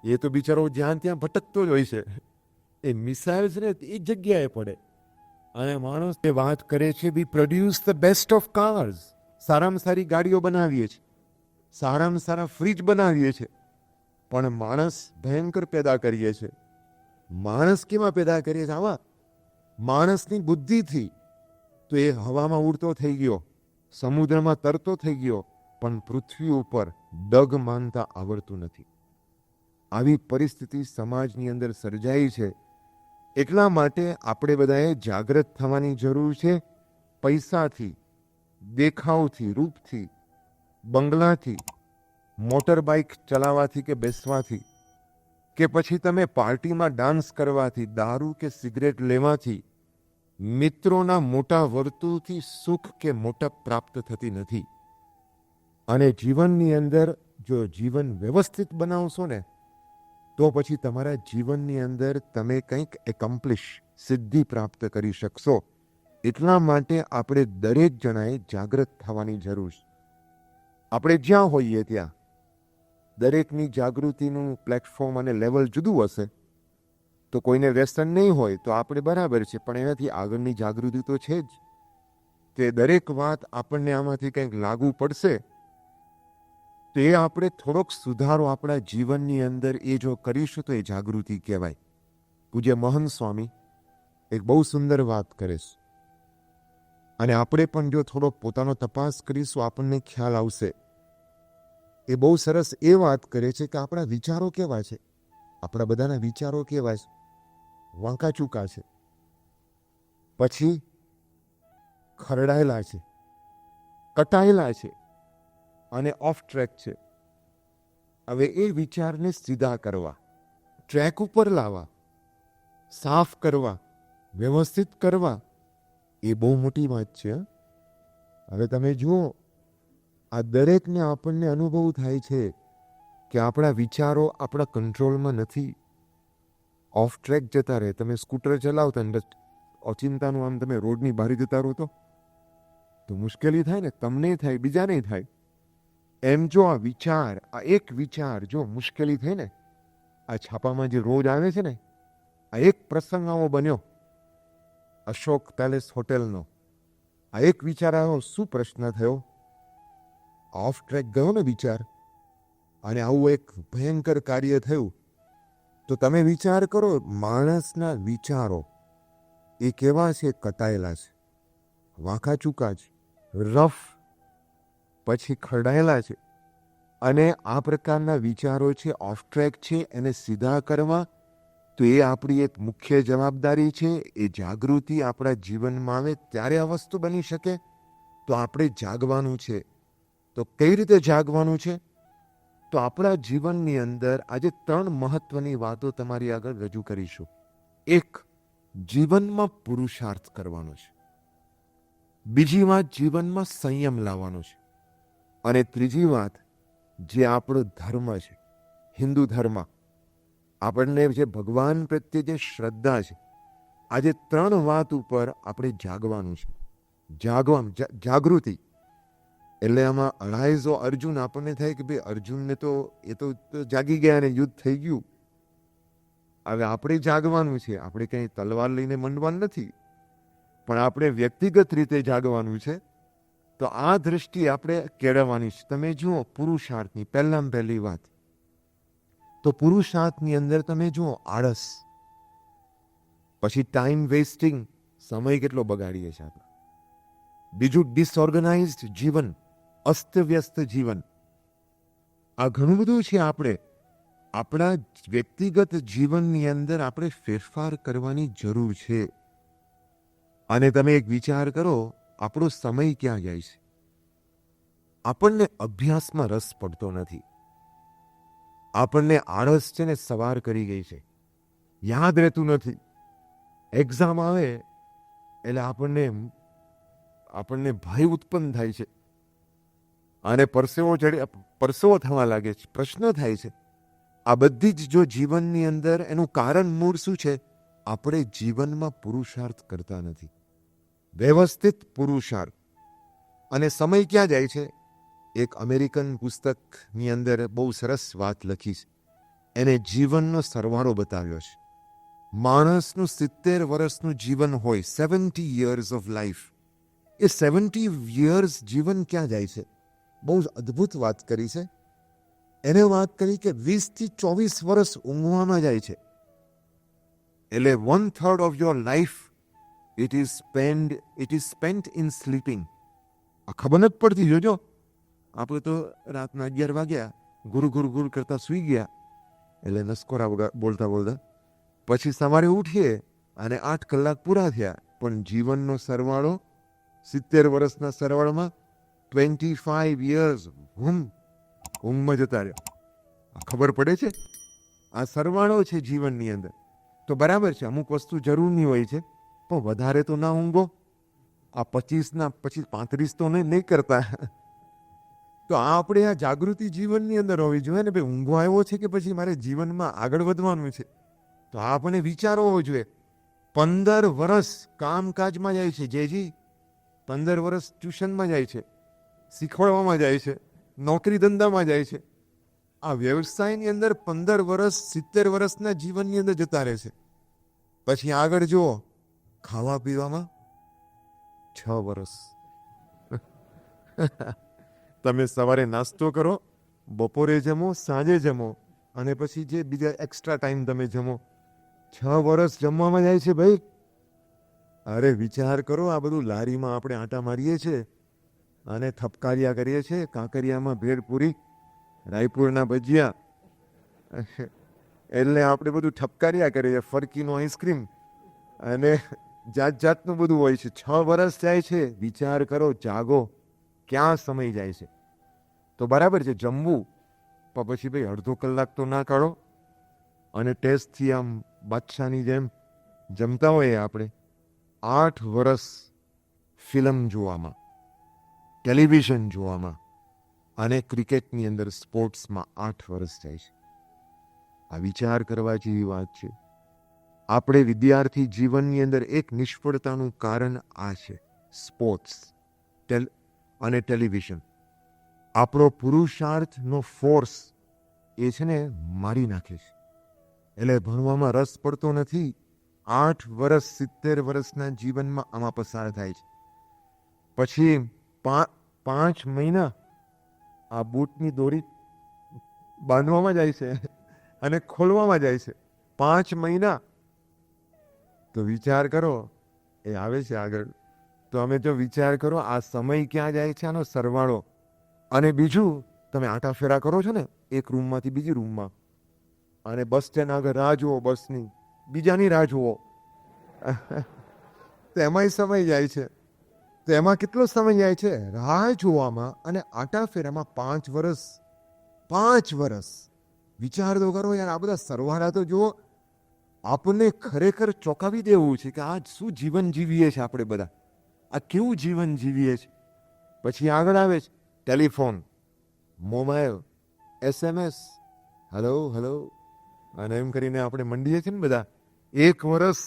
એ તો બિચારો જ્યાં ત્યાં ભટકતો જ હોય છે. એ મિસાઇલ્સ ને એ જગ્યાએ પડે, અને માણસ એ વાત કરે છે, we produce the best of cars. સારામાં સારી ગાડીઓ બનાવીએ છીએ, સારામાં સારા ફ્રીજ બનાવીએ છીએ, પણ માણસ ભયંકર પેદા કરીએ છીએ. માણસ કેમાં પેદા કરીએ છીએ? આવા માણસની બુદ્ધિથી. તો એ હવામાં ઉડતો થઈ ગયો, સમુદ્રમાં તરતો થઈ ગયો, પણ પૃથ્વી ઉપર ડગ માનતા આવડતું નથી. આવી પરિસ્થિતિ સમાજની અંદર સર્જાઈ છે. એટલા માટે આપણે બધાએ જાગૃત થવાની જરૂર છે. પૈસાથી, દેખાવથી, રૂપથી, બંગલાથી, મોટર બાઇક ચલાવવાથી કે બેસવાથી, કે પછી તમે પાર્ટીમાં ડાન્સ કરવાથી, દારૂ કે સિગરેટ લેવાથી, મિત્રોના મોટા વર્તુળથી સુખ કે મોટપ પ્રાપ્ત થતી નથી. અને જીવનની અંદર જો જીવન વ્યવસ્થિત બનાવશો ને તો પછી તમારા જીવનની અંદર તમે કંઈક એકોમ્પ્લિશ સિદ્ધિ પ્રાપ્ત કરી શકશો. એટલા માટે આપણે દરેક જણાએ જાગૃત થવાની જરૂર છે. આપણે જ્યાં હોઈએ ત્યાં દરેકની જાગૃતિનું પ્લેટફોર્મ અને લેવલ જુદું હશે. તો કોઈને વ્યસન નહીં હોય તો આપણે બરાબર છે, પણ એનાથી આગળની જાગૃતિ તો છે જ. તે દરેક વાત આપણને આમાંથી કંઈક લાગુ પડશે તો એ આપણે થોડોક સુધારો આપણા જીવનની અંદર એ જો કરીશું તો એ જાગૃતિ કહેવાય. પૂજ્ય મહંત સ્વામી એક બહુ સુંદર વાત કરે છે, અને આપણે પણ જો થોડો પોતાનો તપાસ કરીશું આપણને ખ્યાલ આવશે. એ બહુ સરસ એ વાત કરે છે કે આપણા વિચારો કેવા છે. આપણા બધાના વિચારો કેવા છે? વાંકા ચૂકા છે, પછી ખરડાયેલા છે, કટાયેલા છે અને ઓફ ટ્રેક છે. હવે એ વિચારને સીધા કરવા, ટ્રેક ઉપર લાવવા, સાફ કરવા, વ્યવસ્થિત કરવા, એ બહુ મોટી વાત છે. હવે તમે જુઓ, આ દરેકને આપણને અનુભવ થાય છે કે આપણા વિચારો આપણા કંટ્રોલમાં નથી, ઓફ ટ્રેક જતા રહે. તમે સ્કૂટર ચલાવતા ને ઓચિંતાનું આમ તમે રોડની બહાર જતા રહો તો મુશ્કેલી થાય ને, તમને થાય, બીજાને થાય. એમ જો આ વિચાર, આ એક વિચાર જો મુશ્કેલી થઈ ને, આ છાપામાં જે રોજ આવે છે ને, આ એક પ્રસંગ આવો બન્યો અશોક પેલેસ હોટેલનો. આ એક વિચાર આવ્યો, શું પ્રશ્ન થયો? ઓફ ટ્રેક ગયો ને વિચાર, અને આવું એક ભયંકર કાર્ય થયું. તો તમે વિચાર કરો, માણસના વિચારો એ કેવા છે? કટાયેલા છે, વાંકા ચૂકા છે, રફ, પછી ખરડાયેલા છે. અને આ પ્રકારના વિચારો છે, ઓફ ટ્રેક છે, એને સીધા કરવા તો એ આપણી એક મુખ્ય જવાબદારી છે. એ જાગૃતિ આપણા જીવનમાં આવે ત્યારે આ વસ્તુ બની શકે. તો આપણે જાગવાનું છે. તો કઈ રીતે જાગવાનું છે? તો આપણા જીવનની અંદર આજે 3 મહત્વની વાતો તમારી આગળ રજૂ કરીશું. એક, જીવનમાં પુરુષાર્થ કરવાનો છે. બીજી વાત, જીવનમાં સંયમ લાવવાનો છે. અને ત્રીજી વાત, જે આપણો ધર્મ છે, હિન્દુ ધર્મ, આપણને જે ભગવાન પ્રત્યે જે શ્રદ્ધા છે, આજે 3 વાત ઉપર આપણે જાગવાનું છે. જાગૃતિ એટલે આમાં અઢાઈસો અર્જુન આપણને થાય કે ભાઈ અર્જુનને તો એ તો જાગી ગયા અને યુદ્ધ થઈ ગયું. હવે આપણે જાગવાનું છે. આપણે કંઈ તલવાર લઈને મંડવાનું નથી, પણ આપણે વ્યક્તિગત રીતે જાગવાનું છે. તો આ દ્રષ્ટિ આપણે કેળવવાની છે. તમે જુઓ પુરુષાર્થની પહેલામાં પહેલી વાત, તો પુરુષાર્થની અંદર તમે જુઓ આળસ, પછી ટાઈમ વેસ્ટિંગ, સમય કેટલો બગાડીએ છીએ આપણે. બીજું ડિસઓર્ગેનાઇઝડ જીવન, અસ્તવ્યસ્ત જીવન. આ ઘણું બધું છે. આપણે આપણા વ્યક્તિગત જીવનની અંદર આપણે ફેરફાર કરવાની જરૂર છે. અને તમે એક વિચાર કરો, આપણો સમય ક્યાં જાય છે? આપણને અભ્યાસમાં રસ પડતો નથી. આપણને આળસ છે ને સવાર કરી ગઈ છે, યાદ રહેતું નથી. એક્ઝામ આવે એટલે આપણને ભય ઉત્પન્ન થાય છે અને પરસેવો થવા લાગે છે, પ્રશ્ન થાય છે. આ બધી જ જો જીવનની અંદર એનું કારણ મૂળ શું છે? આપણે જીવનમાં પુરુષાર્થ કરતા નથી, વ્યવસ્થિત પુરુષાર્થ. અને સમય ક્યાં જાય છે? એક અમેરિકન પુસ્તકની અંદર બહુ સરસ વાત લખી છે. એને જીવનનો સરવાળો બતાવ્યો છે. માણસનું 70 વર્ષનું જીવન હોય, 70 years of life. A 70 years જીવન ક્યાં જાય છે? બહુ જ અદ્ભુત વાત કરી છે. એને વાત કરી કે 20 થી 24 વર્ષ ઊંઘવામાં જાય છે. એટલે 1/3 of your life it is spent in sleeping. આ ખબર નથી પડતી. જોજો, આપણે તો રાતના 11 વાગ્યા ગુરુ ગુરુ ગુરુ કરતા સૂઈ ગયા, એટલે નસકોરા બોલતા બોલતા પછી સવારે ઉઠીએ અને 8 કલાક પૂરા થયા, પણ જીવનનો સરવાળો 70 વર્ષના સરવાળામાં 25 years ઊંઘમાં જતા રહ્યો. ખબર પડે છે? આ સરવાળો છે જીવનની અંદર. તો બરાબર છે, અમુક વસ્તુ જરૂરની હોય છે, પણ વધારે તો ના ઊંઘો. આ 25 પછી 35 તો નહીં કરતા. તો આ આપણે આ જાગૃતિ જીવનની અંદર હોવી જોઈએ ને, ભાઈ ઊંઘો આવ્યો છે કે પછી મારે જીવનમાં આગળ વધવાનું છે. તો આ આપણે વિચાર હોવો જોઈએ. 15 વર્ષ કામકાજમાં જાય છે જેજી, 15 વર્ષ ટ્યુશનમાં જાય છે, શીખવાડવામાં જાય છે, નોકરી ધંધામાં જાય છે. આ વ્યવસાયની અંદર 15 વર્ષ 70 વર્ષના જીવનની અંદર જતા રહે છે. પછી આગળ જુઓ, ખાવા પીવામાં 6 વર્ષ. તમે સવારે નાસ્તો કરો, બપોરે જમો, સાંજે જમો, અને પછી જે બીજા એક્સ્ટ્રા ટાઈમ તમે જમો, 6 વર્ષ જમવામાં જાય છે ભાઈ. અરે વિચાર કરો, આ બધું લારીમાં આપણે આટા મારીએ છીએ અને થપકારિયા કરીએ છીએ, કાંકરિયામાં ભેળપૂરી, રાયપુરના ભજીયા, એટલે આપણે બધું ઠપકારિયા કરીએ, ફરકીનો આઈસ્ક્રીમ અને જાત જાતનું બધું હોય છે. 6 વર્ષ જાય છે. વિચાર કરો, જાગો, ક્યાં સમય જાય છે. તો બરાબર છે જમવું, પણ પછી ભાઈ અડધો કલાક તો ના કાઢો અને ટેસ્ટથી આમ બાદશાહની જેમ જમતા હોઈએ આપણે. 8 વર્ષ ફિલ્મ જોવામાં, ટેલિવિઝન જોવામાં અને ક્રિકેટની અંદર સ્પોર્ટ્સમાં 8 વર્ષ જાય છે. આ વિચાર કરવા જેવી વાત છે. આપણે વિદ્યાર્થી જીવનની અંદર એક નિષ્ફળતાનું કારણ આ છે, સ્પોર્ટ્સ અને ટેલિવિઝન. આપણો પુરુષાર્થનો ફોર્સ એ છે ને મારી નાખે છે. એટલે ભણવામાં રસ પડતો નથી. 8 વર્ષ 70 વર્ષના જીવનમાં આમાં પસાર થાય છે. પછી 5 મહિના આ બૂટની દોરી બાંધવામાં જાય છે અને ખોલવામાં જાય છે. 5 મહિના. તો વિચાર કરો, એ આવે છે આગળ. તો અમે જો વિચાર કરો, આ સમય ક્યાં જાય છે, આનો સરવાળો. અને બીજું, તમે આટા ફેરા કરો છો ને એક રૂમમાંથી બીજી રૂમમાં, અને બસ સ્ટેન્ડ આગળ રાહ જુઓ, બસની બીજાની રાહ જુઓ, તો એમાંય સમય જાય છે. તો એમાં કેટલો સમય જાય છે રાહ જોવામાં અને આટા ફેરામાં? 5 વર્ષ. 5 વર્ષ. વિચાર તો કરો યાર, આ બધા સરવાળા તો જુઓ. આપણને ખરેખર ચોંકાવી દેવું છે કે આ શું જીવન જીવીએ છીએ આપણે બધા, આ કેવું જીવન જીવીએ છીએ. પછી આગળ આવે છે telephone, mobile, SMS, hello hello, અને એમ કરીને આપણે મંડીએ છીએ ને બધા. 1 વર્ષ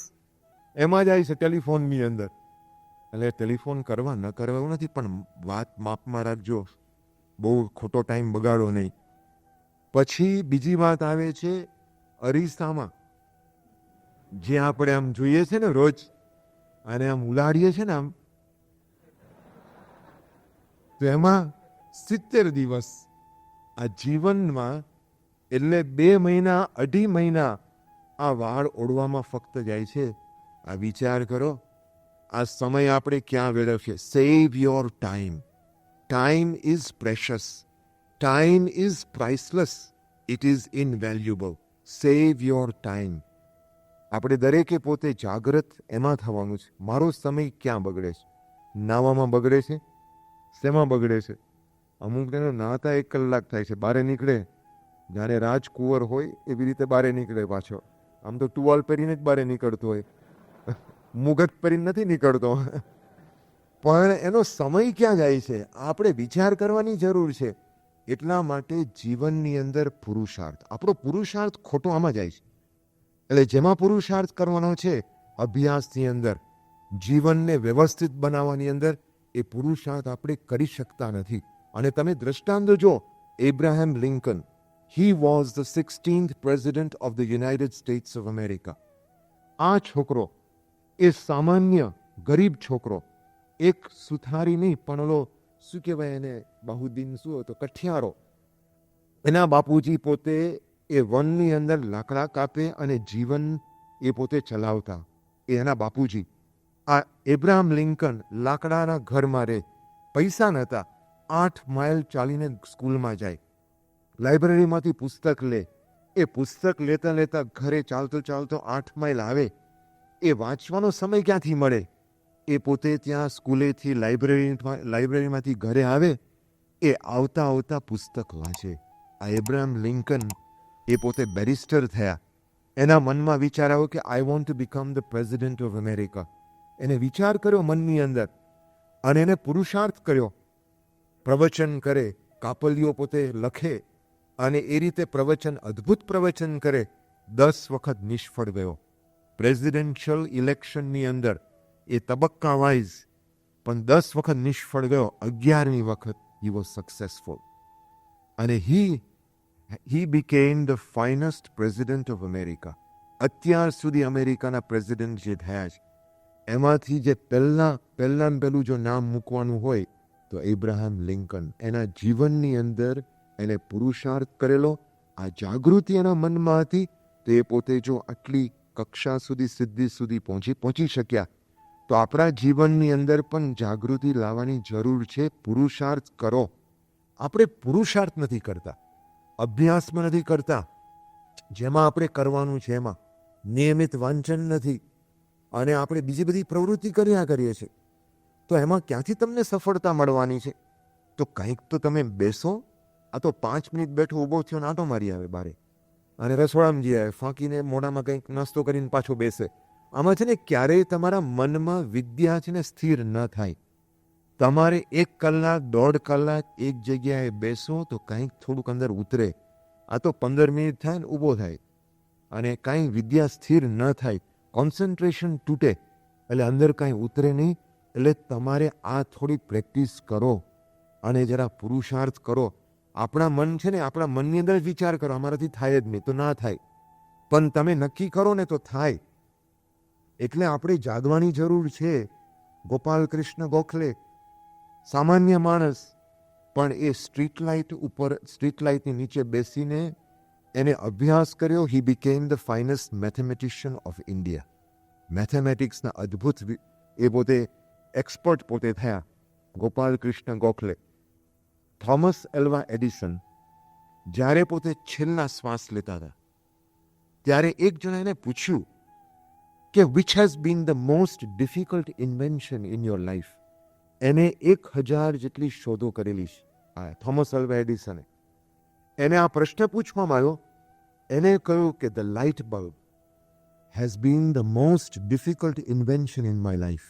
એમાં જાય છે ટેલિફોનની અંદર. એટલે ટેલિફોન કરવા ન કરવા એવું નથી, પણ વાત માપમાં રાખજો, બહુ ખોટો ટાઈમ બગાડો નહીં. પછી બીજી વાત આવે છે અરીસામાં, જે આપણે આમ જોઈએ છે ને રોજ, અને આમ ઉલાડીએ છીએ ને આમ, તો એમાં 70 દિવસ આ જીવનમાં, એટલે 2 મહિના 2.5 મહિના આ વાળ ઓળવામાં ફક્ત જાય છે. આ વિચાર કરો, આ સમય આપણે ક્યાં વેડફીએ. Save your time. Time is precious. Time is priceless. It is invaluable. Save your time. આપણે દરેકે પોતે જાગૃત એમાં થવાનું છે. મારો સમય ક્યાં બગડે છે? નાવામાં બગડે છે? શેમાં બગડે છે? અમુક તેને નાતા 1 કલાક થાય છે, બહાર નીકળે જાણે રાજકુંવર હોય એવી રીતે બહાર નીકળે પાછો. આમ તો ટુવાલ પહેરીને જ બહાર નીકળતો હોય, મુગટ પહેરીને નથી નીકળતો. પણ એનો સમય ક્યાં જાય છે આપણે વિચાર કરવાની જરૂર છે. એટલા માટે જીવનની અંદર પુરુષાર્થ, આપણો પુરુષાર્થ ખોટો આમાં જાય છે. એટલે જેમાં પુરુષાર્થ કરવાનો છે અભ્યાસની અંદર, જીવનને વ્યવસ્થિત બનાવવાની અંદર, એ પુરુષાર્થ આપણે કરી શકતા નથી. અને તમે દ્રષ્ટાંત જો, Abraham Lincoln, he was the 16th president of the United States of America. આ છોકરો, એ સામાન્ય ગરીબ છોકરો, એક સુથારી નહીં, પણ ઓલો શું કહેવાય એને, બાહુદ્દીન શું હતો, કઠિયારો. એના બાપુજી પોતે એ વનની અંદર લાકડા કાપે અને જીવન એ પોતે ચલાવતા, એ એના બાપુજી. આ એબ્રાહમ લિંકન લાકડાના ઘરમાં રહે, પૈસા નહોતા, 8 માઇલ ચાલીને સ્કૂલમાં જાય, લાઇબ્રેરીમાંથી પુસ્તક લે, એ પુસ્તક લેતા લેતા ઘરે ચાલતો ચાલતો 8 માઇલ આવે, એ વાંચવાનો સમય ક્યાંથી મળે? એ પોતે ત્યાં સ્કૂલેથી લાઇબ્રેરીમાંથી ઘરે આવે, એ આવતા આવતા પુસ્તક વાંચે. આ એબ્રાહમ લિંકન એ પોતે બેરિસ્ટર થયા. એના મનમાં વિચાર આવ્યો કે આઈ want to become the president of America. એને વિચાર કર્યો મનની અંદર અને એને પુરુષાર્થ કર્યો. પ્રવચન કરે, કાપલીઓ પોતે લખે અને એ રીતે પ્રવચન, અદ્ભુત પ્રવચન કરે. 10 વખત નિષ્ફળ ગયો. પ્રેસિડેન્શિયલ ઇલેક્શનની અંદર એ તબક્કા વાઇઝ પણ 10 વખત નિષ્ફળ ગયો. 11મી વખત he was successful. અને he became the finest president of America. અત્યાર સુધી અમેરિકાના પ્રેસિડેન્ટ જે થયા છે એમાંથી જે પહેલું જો નામ મૂકવાનું હોય તો એબ્રાહમ લિંકન. એના જીવનની અંદર એને પુરુષાર્થ કરેલો, આ જાગૃતિ એના મનમાં હતી, તો એ પોતે જો આટલી કક્ષા સુધી, સિદ્ધિ સુધી પહોંચી શક્યા. તો આપણા જીવનની અંદર પણ જાગૃતિ લાવવાની જરૂર છે. પુરુષાર્થ કરો. આપણે પુરુષાર્થ નથી કરતા, અભ્યાસમાં નથી કરતા, જેમાં આપણે કરવાનું છે એમાં નિયમિત વાંચન નથી, અને આપણે બીજી બધી પ્રવૃત્તિ કર્યા કરીએ છીએ. તો એમાં ક્યાંથી તમને સફળતા મળવાની છે? તો કંઈક તો તમે બેસો. આ તો 5 મિનિટ બેઠો ઊભો થયો, નાટો મારી આવે બારે અને રસોડામાં જઈ આવે, ફાંકીને મોઢામાં કંઈક નાસ્તો કરીને પાછો બેસે. આમાં છે ને ક્યારેય તમારા મનમાં વિદ્યા છે ને સ્થિર ન થાય. તમારે 1 કલાક, 1.5 કલાક એક જગ્યાએ બેસો તો કંઈક થોડુંક અંદર ઉતરે. આ તો 15 મિનિટ થાય ને ઊભો થાય અને કાંઈ વિદ્યા સ્થિર ન થાય, કોન્સન્ટ્રેશન તૂટે, એટલે અંદર કાંઈ ઉતરે નહીં. એટલે તમારે આ થોડી પ્રેક્ટિસ કરો અને જરા પુરુષાર્થ કરો. આપણા મન છે ને, આપણા મનની અંદર વિચાર કરો અમારાથી થાય જ નહીં તો ના થાય, પણ તમે નક્કી કરો ને તો થાય. એટલે આપણે જાગવાની જરૂર છે. ગોપાલ કૃષ્ણ ગોખલે સામાન્ય માણસ, પણ એ સ્ટ્રીટ લાઇટની નીચે બેસીને એને અભ્યાસ કર્યો. He became the finest mathematician of India. મેથેમેટિક્સના અદ્ભુત એ પોતે એક્સપર્ટ પોતે થયા, Gopal Krishna Gokhale. Thomas Alva Edison જ્યારે પોતે છેલ્લા શ્વાસ લેતા હતા ત્યારે એક જણા એને પૂછ્યું કે which has been the most difficult invention in your life. એને 1000 જેટલી શોધો કરેલી છે થોમસ એલ્વા એડિસને. એને આ પ્રશ્ન પૂછવામાં આવ્યો. એને કહ્યું કે the light bulb has been the most difficult invention in my life.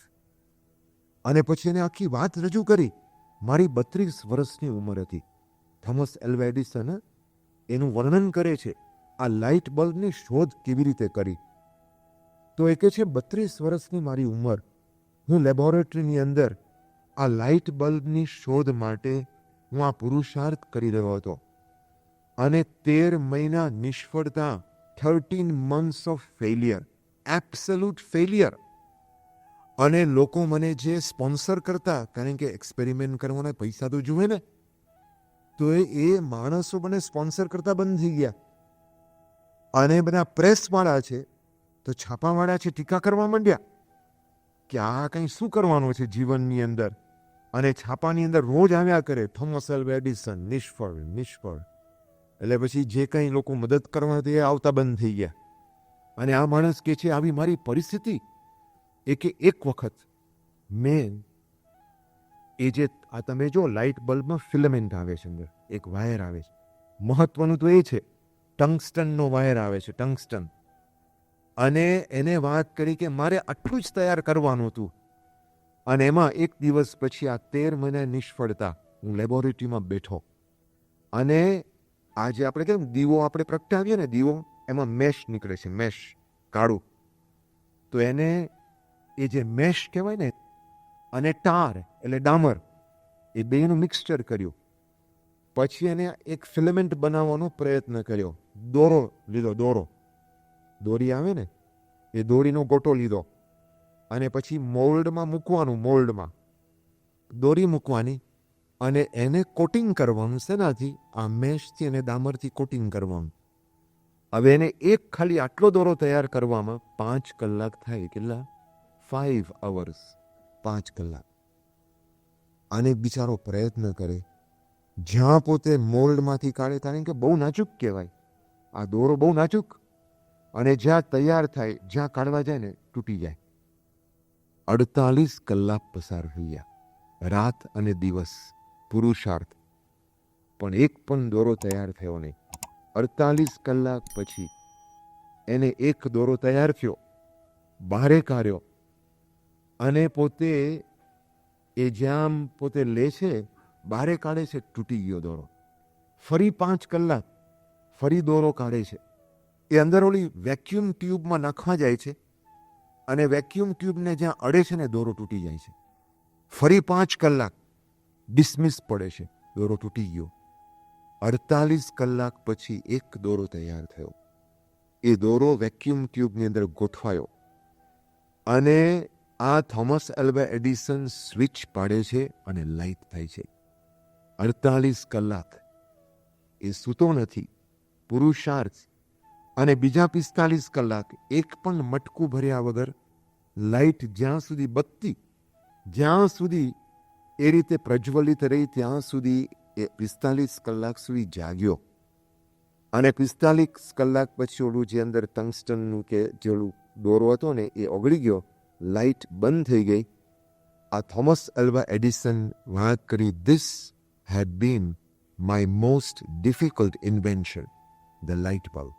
અને પછી એને આખી વાત રજૂ કરી. મારી 32 વર્ષની ઉંમર હતી. થોમસ એલ્વા એડિસન એનું વર્ણન કરે છે આ લાઇટ બલ્બની શોધ કેવી રીતે કરી. તો એ કહે છે 32 વર્ષની મારી ઉંમર, હું લેબોરેટરીની અંદર આ લાઇટ બલ્બની શોધ માટે હું આ પુરુષાર્થ કરી રહ્યો હતો, અને 13 મહિના નિષ્ફળતા, 13 months of failure, absolute failure. અને લોકો મને જે સ્પોન્સર કરતા, કારણ કે એક્સપેરિમેન્ટ કરવાના પૈસા તો જુએ ને, તો એ માણસો મને સ્પોન્સર કરતા બંધ થઈ ગયા. અને બધા પ્રેસવાળા છે તો છાપાવાળા છે ટીકા કરવા માંડ્યા કે આ કંઈ શું કરવાનું છે જીવનની અંદર. અને છાપાની અંદર રોજ આવ્યા કરે થોમસ એલ્વા એડિસન નિષ્ફળ. એટલે પછી જે કંઈ લોકો મદદ કરવા તે આવતા બંધ થઈ ગયા. અને આ માણસ કે છે આવી મારી પરિસ્થિતિ એ કે એક વખત મેં એ જે આ તમે જો લાઇટ બલ્બમાં ફિલામેન્ટ આવે છે, અંદર એક વાયર આવે છે, મહત્વનું તો એ છે ટંગસ્ટનનો વાયર આવે છે, ટંગસ્ટન. અને એને વાત કરી કે મારે આટલું જ તૈયાર કરવાનું હતું. અને એમાં એક દિવસ પછી આ 13 મહિના નિષ્ફળતા, હું લેબોરેટરીમાં બેઠો અને આજે આપણે કેમ દીવો આપણે પ્રગટાવીએ ને, દીવો એમાં મેશ નીકળે છે, મેશ કાળું. તો એને એ જે મેશ કહેવાય ને અને ટાર એટલે ડામર, એ બેનું મિક્સચર કર્યું. પછી એને એક ફિલામેન્ટ બનાવવાનો પ્રયત્ન કર્યો. દોરો લીધો, દોરી આવે ને એ દોરીનો ગોટો લીધો અને પછી મોલ્ડમાં મૂકવાનું, મોલ્ડમાં દોરી મૂકવાની અને એને કોટિંગ કરવાનું. શેનાથી? આ મેશથી અને ડામરથી કોટિંગ કરવાનું. હવે એને એક ખાલી આટલો દોરો તૈયાર કરવામાં 5 કલાક થાય. કેટલા? 5 hours, 5 કલાક. અને બિચારો પ્રયત્ન કરે, જ્યાં પોતે મોલ્ડમાંથી કાઢે, કારણ કે બહુ નાજુક કહેવાય, આ દોરો બહુ નાજુક, અને જ્યાં તૈયાર થાય, જ્યાં કાઢવા જાય ને તૂટી જાય. 48 કલાક પસાર થઈ ગયા, રાત અને દિવસ, પુરુષાર્થ, પણ એક પણ દોરો તૈયાર થયો નહીં. 48 કલાક પછી એને એક દોરો તૈયાર થયો, બહારે કાઢ્યો, અને પોતે એ જ્યાં પોતે લે છે, બહારે કાઢે છે, તૂટી ગયો દોરો. ફરી 5 કલાક ફરી દોરો કાઢે છે, એ અંદર ઓલી વેક્યુમ ટ્યુબમાં નાખવા જાય છે, અને વેક્યુમ ટ્યુબને જ્યાં અડે છે ને દોરો તૂટી જાય છે. ફરી 5 કલાક ડિસમિસ પડે છે, દોરો તૂટી ગયો. 48 કલાક પછી એક દોરો તૈયાર થયો. એ દોરો વેક્યુમ ટ્યુબની અંદર ગોઠવાયો, અને આ થોમસ આલ્વા એડિસન સ્વિચ પાડે છે અને લાઇટ થાય છે. 48 કલાક એ સૂતો નથી, પુરુષાર્થ. અને બીજા 45 કલાક એક પણ મટકું ભર્યા વગર લાઇટ જ્યાં સુધી બત્તી, જ્યાં સુધી એ રીતે પ્રજ્વલિત રહી, ત્યાં સુધી એ 45 કલાક સુધી જાગ્યો. અને 45 કલાક પછી ઓલું જે અંદર ટંગસ્ટનનું કે જેલું દોરો હતો ને એ ઓગળી ગયો, લાઇટ બંધ થઈ ગઈ. આ થોમસ આલ્વા એડિસન વાત કરી, this had been my most difficult invention, the light bulb.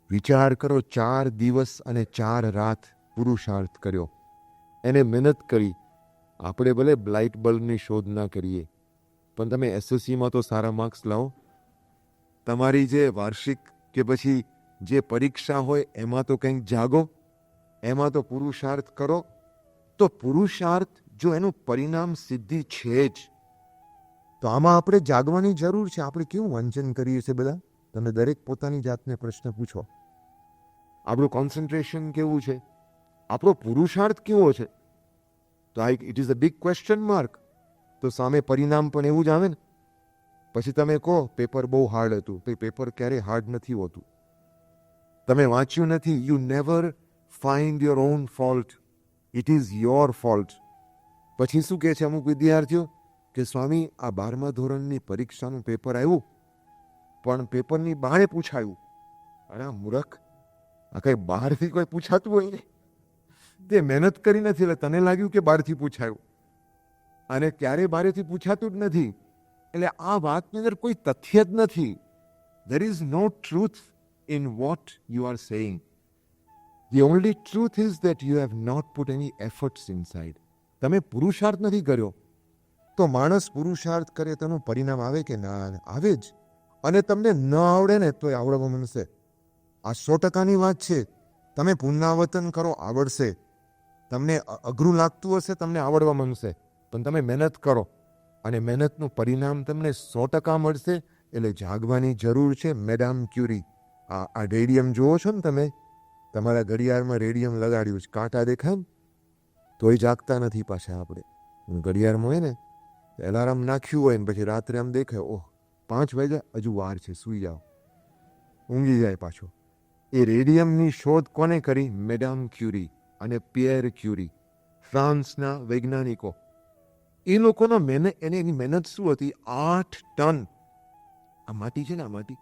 વિચાર કરો, 4 દિવસ અને 4 રાત પુરુષાર્થ કર્યો, એને મહેનત કરી. આપણે ભલે લાઇટ બલ્બની શોધ ના કરીએ, પણ તમે એસએસસીમાં તો સારા માર્ક્સ લાવો, તમારી જે વાર્ષિક કે પછી જે પરીક્ષા હોય એમાં તો કંઈક જાગો, એમાં તો પુરુષાર્થ કરો. તો પુરુષાર્થ જો એનું પરિણામ સિદ્ધિ છે જ, તો આમાં આપણે જાગવાની જરૂર છે. આપણે કેવું વાંચન કરીએ છીએ બધા? તમે દરેક પોતાની જાતને પ્રશ્ન પૂછો, આપણું કોન્સન્ટ્રેશન કેવું છે, આપણો પુરુષાર્થ કેવો છે? તો આ it is a big question mark. તો સામે પરિણામ પણ એવું જ આવે ને. પછી તમે કહો પેપર બહુ હાર્ડ હતું, તો પેપર ક્યારેય હાર્ડ નથી હોતું. તમે વાંચ્યું નથી, you never find your own fault, it is your fault. પછી શું કહે છે અમુક વિદ્યાર્થીઓ કે સ્વામી આ 12મા ધોરણની પરીક્ષાનું પેપર આવ્યું, પણ પેપરની બહારે પૂછાયું. અરે મૂર્ખ, આ કંઈ બહારથી કોઈ પૂછાતું હોય ને, તે મહેનત કરી નથી એટલે તને લાગ્યું કે બહારથી પૂછાયું, અને ક્યારેય બહારેથી પૂછાતું જ નથી. એટલે આ વાતની અંદર કોઈ તથ્ય જ નથી. There is no truth in what you are saying. The only truth is that you have not put any efforts inside. તમે પુરુષાર્થ નથી કર્યો. તો માણસ પુરુષાર્થ કરે તેનું પરિણામ આવે કે ના આવે જ. અને તમને ન આવડે ને તો આવડવા મળશે. આ 100%ની વાત છે. તમે પુનરાવર્તન કરો, આવડશે. તમને અઘરું લાગતું હશે, તમને આવડવા મળશે. પણ તમે મહેનત કરો, અને મહેનતનું પરિણામ તમને 100% મળશે. એટલે જાગવાની જરૂર છે. મેડામ ક્યુરી, આ રેડિયમ જુઓ છો ને તમે, તમારા ઘડિયાળમાં રેડિયમ લગાડ્યું છે, કાંટા દેખાય ને તોય જાગતા નથી પાછા. આપણે ઘડિયાળમાં હોય ને એલાર્મ નાખ્યું હોય ને પછી રાત્રે આમ દેખાય, ઓહ 5 વાગ્યા, હજુ વાર છે, સૂઈ જાઓ, ઊંઘી જાય પાછો. એ રેડિયમની શોધ કોને કરી? મેડામ ક્યુરી અને પિયર ક્યુરી, ફ્રાન્સના વૈજ્ઞાનિકો. એ લોકોનો એની મહેનત શું હતી? 8 ટન, આ માટી છે ને, આ માટી,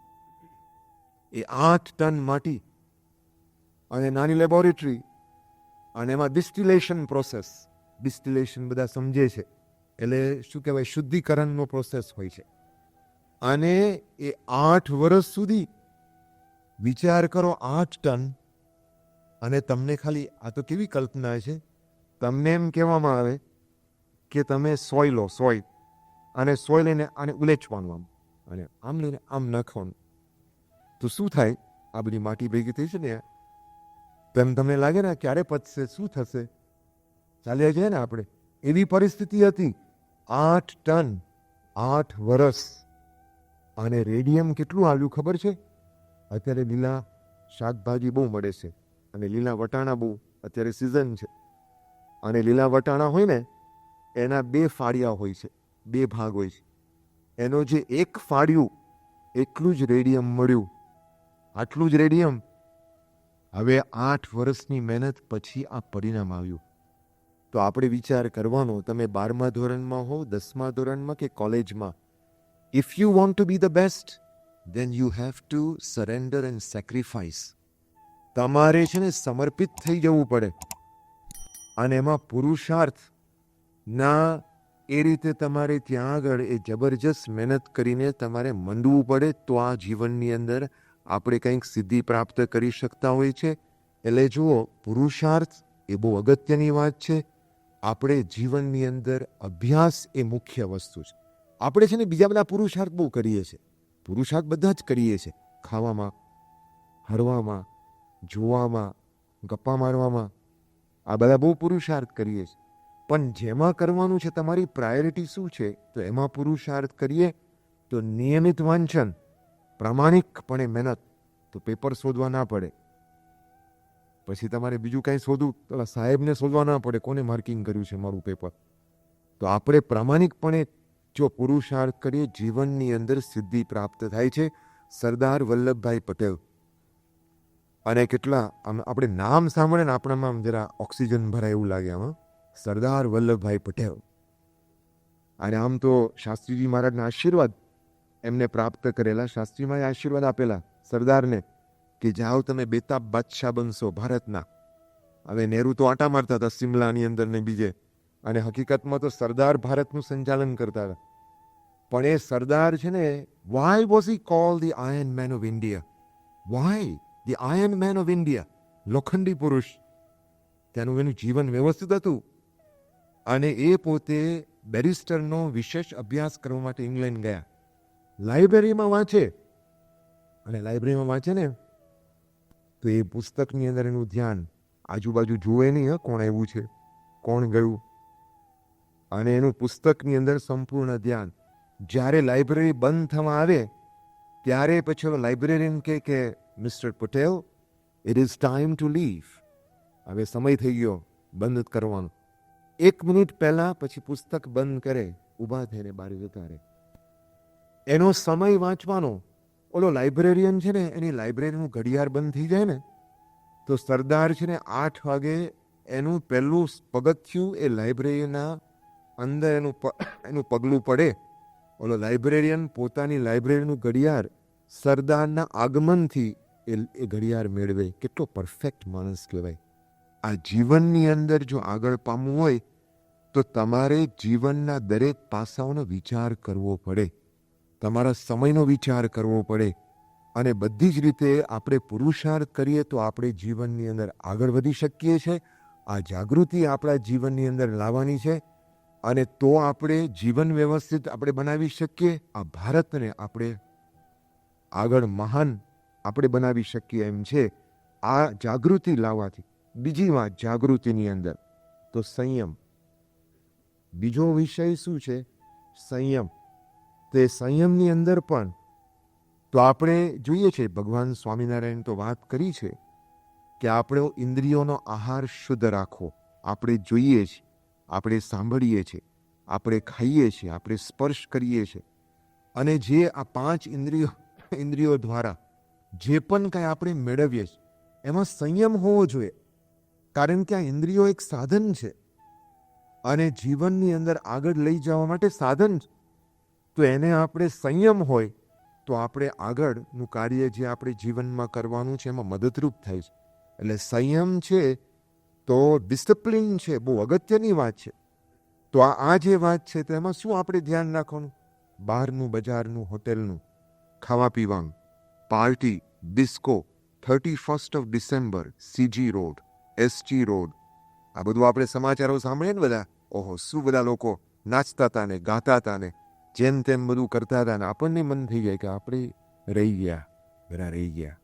એ 8 ટન માટી, અને નાની લેબોરેટરી, અને એમાં ડિસ્ટિલેશન પ્રોસેસ, ડિસ્ટિલેશન બધા સમજે છે, એટલે શું કહેવાય, શુદ્ધિકરણનો પ્રોસેસ હોય છે. અને એ 8 વર્ષ સુધી, વિચાર કરો, 8 ટન. અને તમને ખાલી, આ તો કેવી કલ્પના છે, તમને એમ કહેવામાં આવે કે તમે સોય લો, સોય, અને સોય લઈને આને ઉલેચવાનું, આમ અને આમ લઈને આમ નાખવાનું, તો શું થાય? આ બધી માટી ભેગી થઈ છે ને, તેમ તમને લાગે ને ક્યારે પચશે, શું થશે, ચાલ્યા જાય ને આપણે. એવી પરિસ્થિતિ હતી. 8 ટન, 8 વર્ષ. અને રેડિયમ કેટલું આવ્યું ખબર છે? અત્યારે લીલા શાકભાજી બહુ મળે છે, અને લીલા વટાણા બહુ અત્યારે સિઝન છે. અને લીલા વટાણા હોય ને એના 2 ફાળિયા હોય છે, 2 ભાગ હોય છે. એનો જે એક ફાળિયું, એટલું જ રેડિયમ મળ્યું, આટલું જ રેડિયમ. હવે 8 વર્ષની મહેનત પછી આ પરિણામ આવ્યું. તો આપણે વિચાર કરવાનો, તમે 12મા ધોરણમાં હો, 10મા ધોરણમાં કે કોલેજમાં, if you want to B the best, then you have to surrender and sacrifice. તમારે છે ને સમર્પિત થઈ જવું પડે, અને એમાં પુરુષાર્થ ના એ રીતે તમારે ત્યાં આગળ એ જબરજસ્ત મહેનત કરીને તમારે મંડવું પડે, તો આ જીવનની અંદર આપણે કંઈક સિદ્ધિ પ્રાપ્ત કરી શકતા હોય છે. એટલે જુઓ, પુરુષાર્થ એ બહુ અગત્યની વાત છે. આપણે જીવનની અંદર અભ્યાસ એ મુખ્ય વસ્તુ છે. આપણે છે ને બીજા બધા પુરુષાર્થ બહુ કરીએ છીએ, પુરુષાર્થ બધા જ કરીએ છીએ, ખાવામાં, હરવામાં, જોવામાં, ગપ્પા મારવામાં, આ બધા બહુ પુરુષાર્થ કરીએ છીએ. પણ જેમાં કરવાનું છે, તમારી પ્રાયોરિટી શું છે, તો એમાં પુરુષાર્થ કરીએ તો નિયમિત વાંચન, પ્રામાણિકપણે મહેનત, તો પેપર શોધવા ના પડે. પછી તમારે બીજું કાંઈ શોધવું, તો સાહેબને શોધવા ના પડે કોને માર્કિંગ કર્યું છે મારું પેપર. તો આપણે પ્રામાણિકપણે જો પુરુષાર્થ કરીએ, જીવનની અંદર સિદ્ધિ પ્રાપ્ત થાય છે. સરદાર વલ્લભભાઈ પટેલ, અને કેટલા આપણે નામ સાંભળે ને આપણામાં આમ જરા ઓક્સિજન ભરાય એવું લાગે આમાં, સરદાર વલ્લભભાઈ પટેલ. અને આમ તો શાસ્ત્રીજી મહારાજના આશીર્વાદ એમને પ્રાપ્ત કરેલા, શાસ્ત્રીમાં આશીર્વાદ આપેલા સરદારને કે જાઓ તમે બેતાબ બાદશાહ બનશો ભારતના. હવે નહેરુ તો આટા મારતા હતા સિમલાની અંદર ને બીજે, અને હકીકતમાં તો સરદાર ભારતનું સંચાલન કરતા હતા. પણ એ સરદાર છે ને, why was he called the iron man of India? Why the iron man of India? લોખંડી પુરુષ. તેનું એનું જીવન વ્યવસ્થિત હતું, અને એ પોતે બેરિસ્ટરનો વિશેષ અભ્યાસ કરવા માટે ઇંગ્લેન્ડ ગયા. લાઇબ્રેરીમાં વાંચે, અને લાઇબ્રેરીમાં વાંચે ને તો એ પુસ્તકની અંદર એનું ધ્યાન, આજુબાજુ જુએ નહીં કોણ આવ્યું છે, કોણ ગયું, અને એનું પુસ્તકની અંદર સંપૂર્ણ ધ્યાન. જ્યારે લાઇબ્રેરી બંધ થવા આવે ત્યારે પછી લાઇબ્રેરિયન કે mister Patel, it is time to leave. હવે સમય થઈ ગયો બંધ કરવાનો. 1 મિનિટ પહેલા પછી પુસ્તક બંધ કરે, ઊભા થઈને બહાર જતા રહે. એનો સમય વાંચવાનો. ઓલો લાઇબ્રેરિયન છે ને, એની લાઇબ્રેરીનું ઘડિયાળ બંધ થઈ જાય ને, તો સરદાર છે ને 8 વાગે એનું પહેલું પગથિયું એ લાઇબ્રેરીના અંદર એનું પગલું પડે. ઓલો લાઇબ્રેરિયન પોતાની લાઇબ્રેરીનું ઘડિયાળ સરદારના આગમનથી એ ઘડિયાળ મેળવે. કેટલો પરફેક્ટ માણસ કહેવાય. આ જીવનની અંદર જો આગળ પામવું હોય તો તમારે જીવનના દરેક પાસાઓનો વિચાર કરવો પડે, તમારા સમયનો વિચાર કરવો પડે, અને બધી જ રીતે આપણે પુરુષાર્થ કરીએ તો આપણે જીવનની અંદર આગળ વધી શકીએ છીએ. આ જાગૃતિ આપણા જીવનની અંદર લાવવાની છે, અને તો આપણે જીવન વ્યવસ્થિત આપણે બનાવી શકીએ. આ ભારતને આપણે આગળ મહાન આપણે બનાવી શકીએ એમ છે આ જાગૃતિ લાવવાથી. બીજી વાત જાગૃતિની અંદર તો સંયમ. બીજો વિષય શું છે? સંયમ. તે સંયમની અંદર પણ તો આપણે જોઈએ છે, ભગવાન સ્વામિનારાયણ તો વાત કરી છે કે આપણે ઇન્દ્રિયોનો આહાર શુદ્ધ રાખવો. આપણે જોઈએ છીએ, આપણે સાંભળીએ છીએ, આપણે ખાઈએ છીએ, આપણે સ્પર્શ કરીએ છીએ, અને જે આ 5 ઇન્દ્રિયો દ્વારા જે પણ કાંઈ આપણે મેળવીએ છીએ એમાં સંયમ હોવો જોઈએ. કારણ કે આ ઇન્દ્રિયો એક સાધન છે, અને જીવનની અંદર આગળ લઈ જવા માટે સાધન છે. તો એને આપણે સંયમ હોય તો આપણે આગળનું કાર્ય જે આપણે જીવનમાં કરવાનું છે એમાં મદદરૂપ થાય છે. એટલે સંયમ છે તો ડિસિપ્લિન છે, બહુ અગત્યની વાત છે. તો આ જે વાત છે તો એમાં શું આપણે ધ્યાન રાખવાનું? બહારનું, બજારનું, હોટેલનું, ખાવા પીવાનું, party, disco, 31st of December, CG road, SG road, આ બધું આપણે સમાચારો સાંભળીએ ને બધા, ઓહો શું બધા લોકો નાચતા હતા ને ગાતા હતા ને જેમ તેમ બધું કરતા હતા, ને આપણને મન થઈ જાય કે આપણે રહી ગયા, બધા રહી ગયા.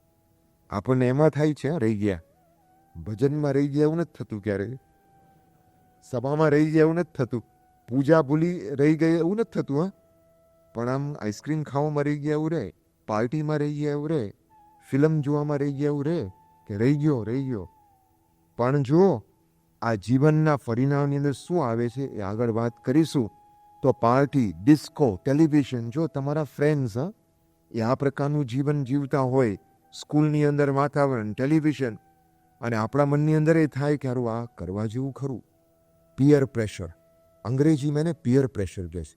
આપણને એમાં થાય છે રહી ગયા. ભજનમાં રહી ગયા એવું નથી થતું, ક્યારેય સભામાં રહી ગયા એવું નથી થતું, પૂજા ભૂલી રહી ગઈ એવું નથી થતું. હા, પણ આમ આઈસ્ક્રીમ ખાવામાં રહી ગયા એવું રહે, પાર્ટીમાં રહી ગયા એવું રહે, ફિલ્મ જોવામાં રહી ગયા એવું રહે કે રહી ગયો. પણ જો આ જીવનના પરિણામની અંદર શું આવે છે એ આગળ વાત કરીશું. તો પાર્ટી, ડિસ્કો, ટેલિવિઝન, જો તમારા ફ્રેન્ડ્સ એ આ પ્રકારનું જીવન જીવતા હોય, સ્કૂલની અંદર વાતાવરણ, ટેલિવિઝન, અને આપણા મનની અંદર એ થાય કે હારું આ કરવા જેવું ખરું, પિયર પ્રેશર, અંગ્રેજીમાં એને પિયર પ્રેશર કહે છે.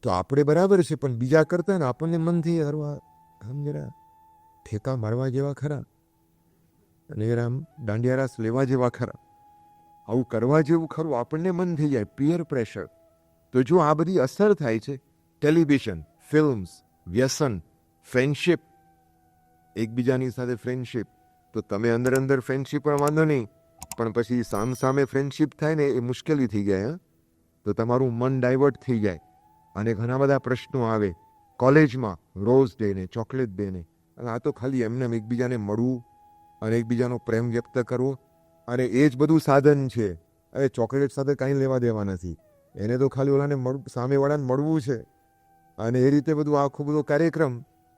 તો આપણે બરાબર છે, પણ બીજા કરતા ને આપણને મનથી હરવા આમ જરા ઠેકા મારવા જેવા ખરા, અને જરા આમ દાંડિયા રાસ લેવા જેવા ખરા, આવું કરવા જેવું ખરું, આપણને મન થઈ જાય. પિયર પ્રેશર. તો જો આ બધી અસર થાય છે, ટેલિવિઝન, ફિલ્મ્સ, વ્યસન, ફ્રેન્ડશિપ, એકબીજાની સાથે ફ્રેન્ડશિપ, તો તમે અંદર અંદર ફ્રેન્ડશિપ પણ વાંધો નહીં, પણ પછી સામે ફ્રેન્ડશિપ થાય ને એ મુશ્કેલી થઈ જાય. તો તમારું મન ડાયવર્ટ થઈ જાય અને ઘણા બધા પ્રશ્નો આવે. કોલેજમાં રોઝ ડે ને ચોકલેટ ડે ને, અને આ તો ખાલી એમને એકબીજાને મળવું અને એકબીજાનો પ્રેમ વ્યક્ત કરવો, અને એ જ બધું સાધન છે. હવે ચોકલેટ સાથે કાંઈ લેવા દેવા નથી, એને તો ખાલી ઓલાને સામેવાળાને મળવું છે, અને એ રીતે બધું આખો બધો કાર્યક્રમ.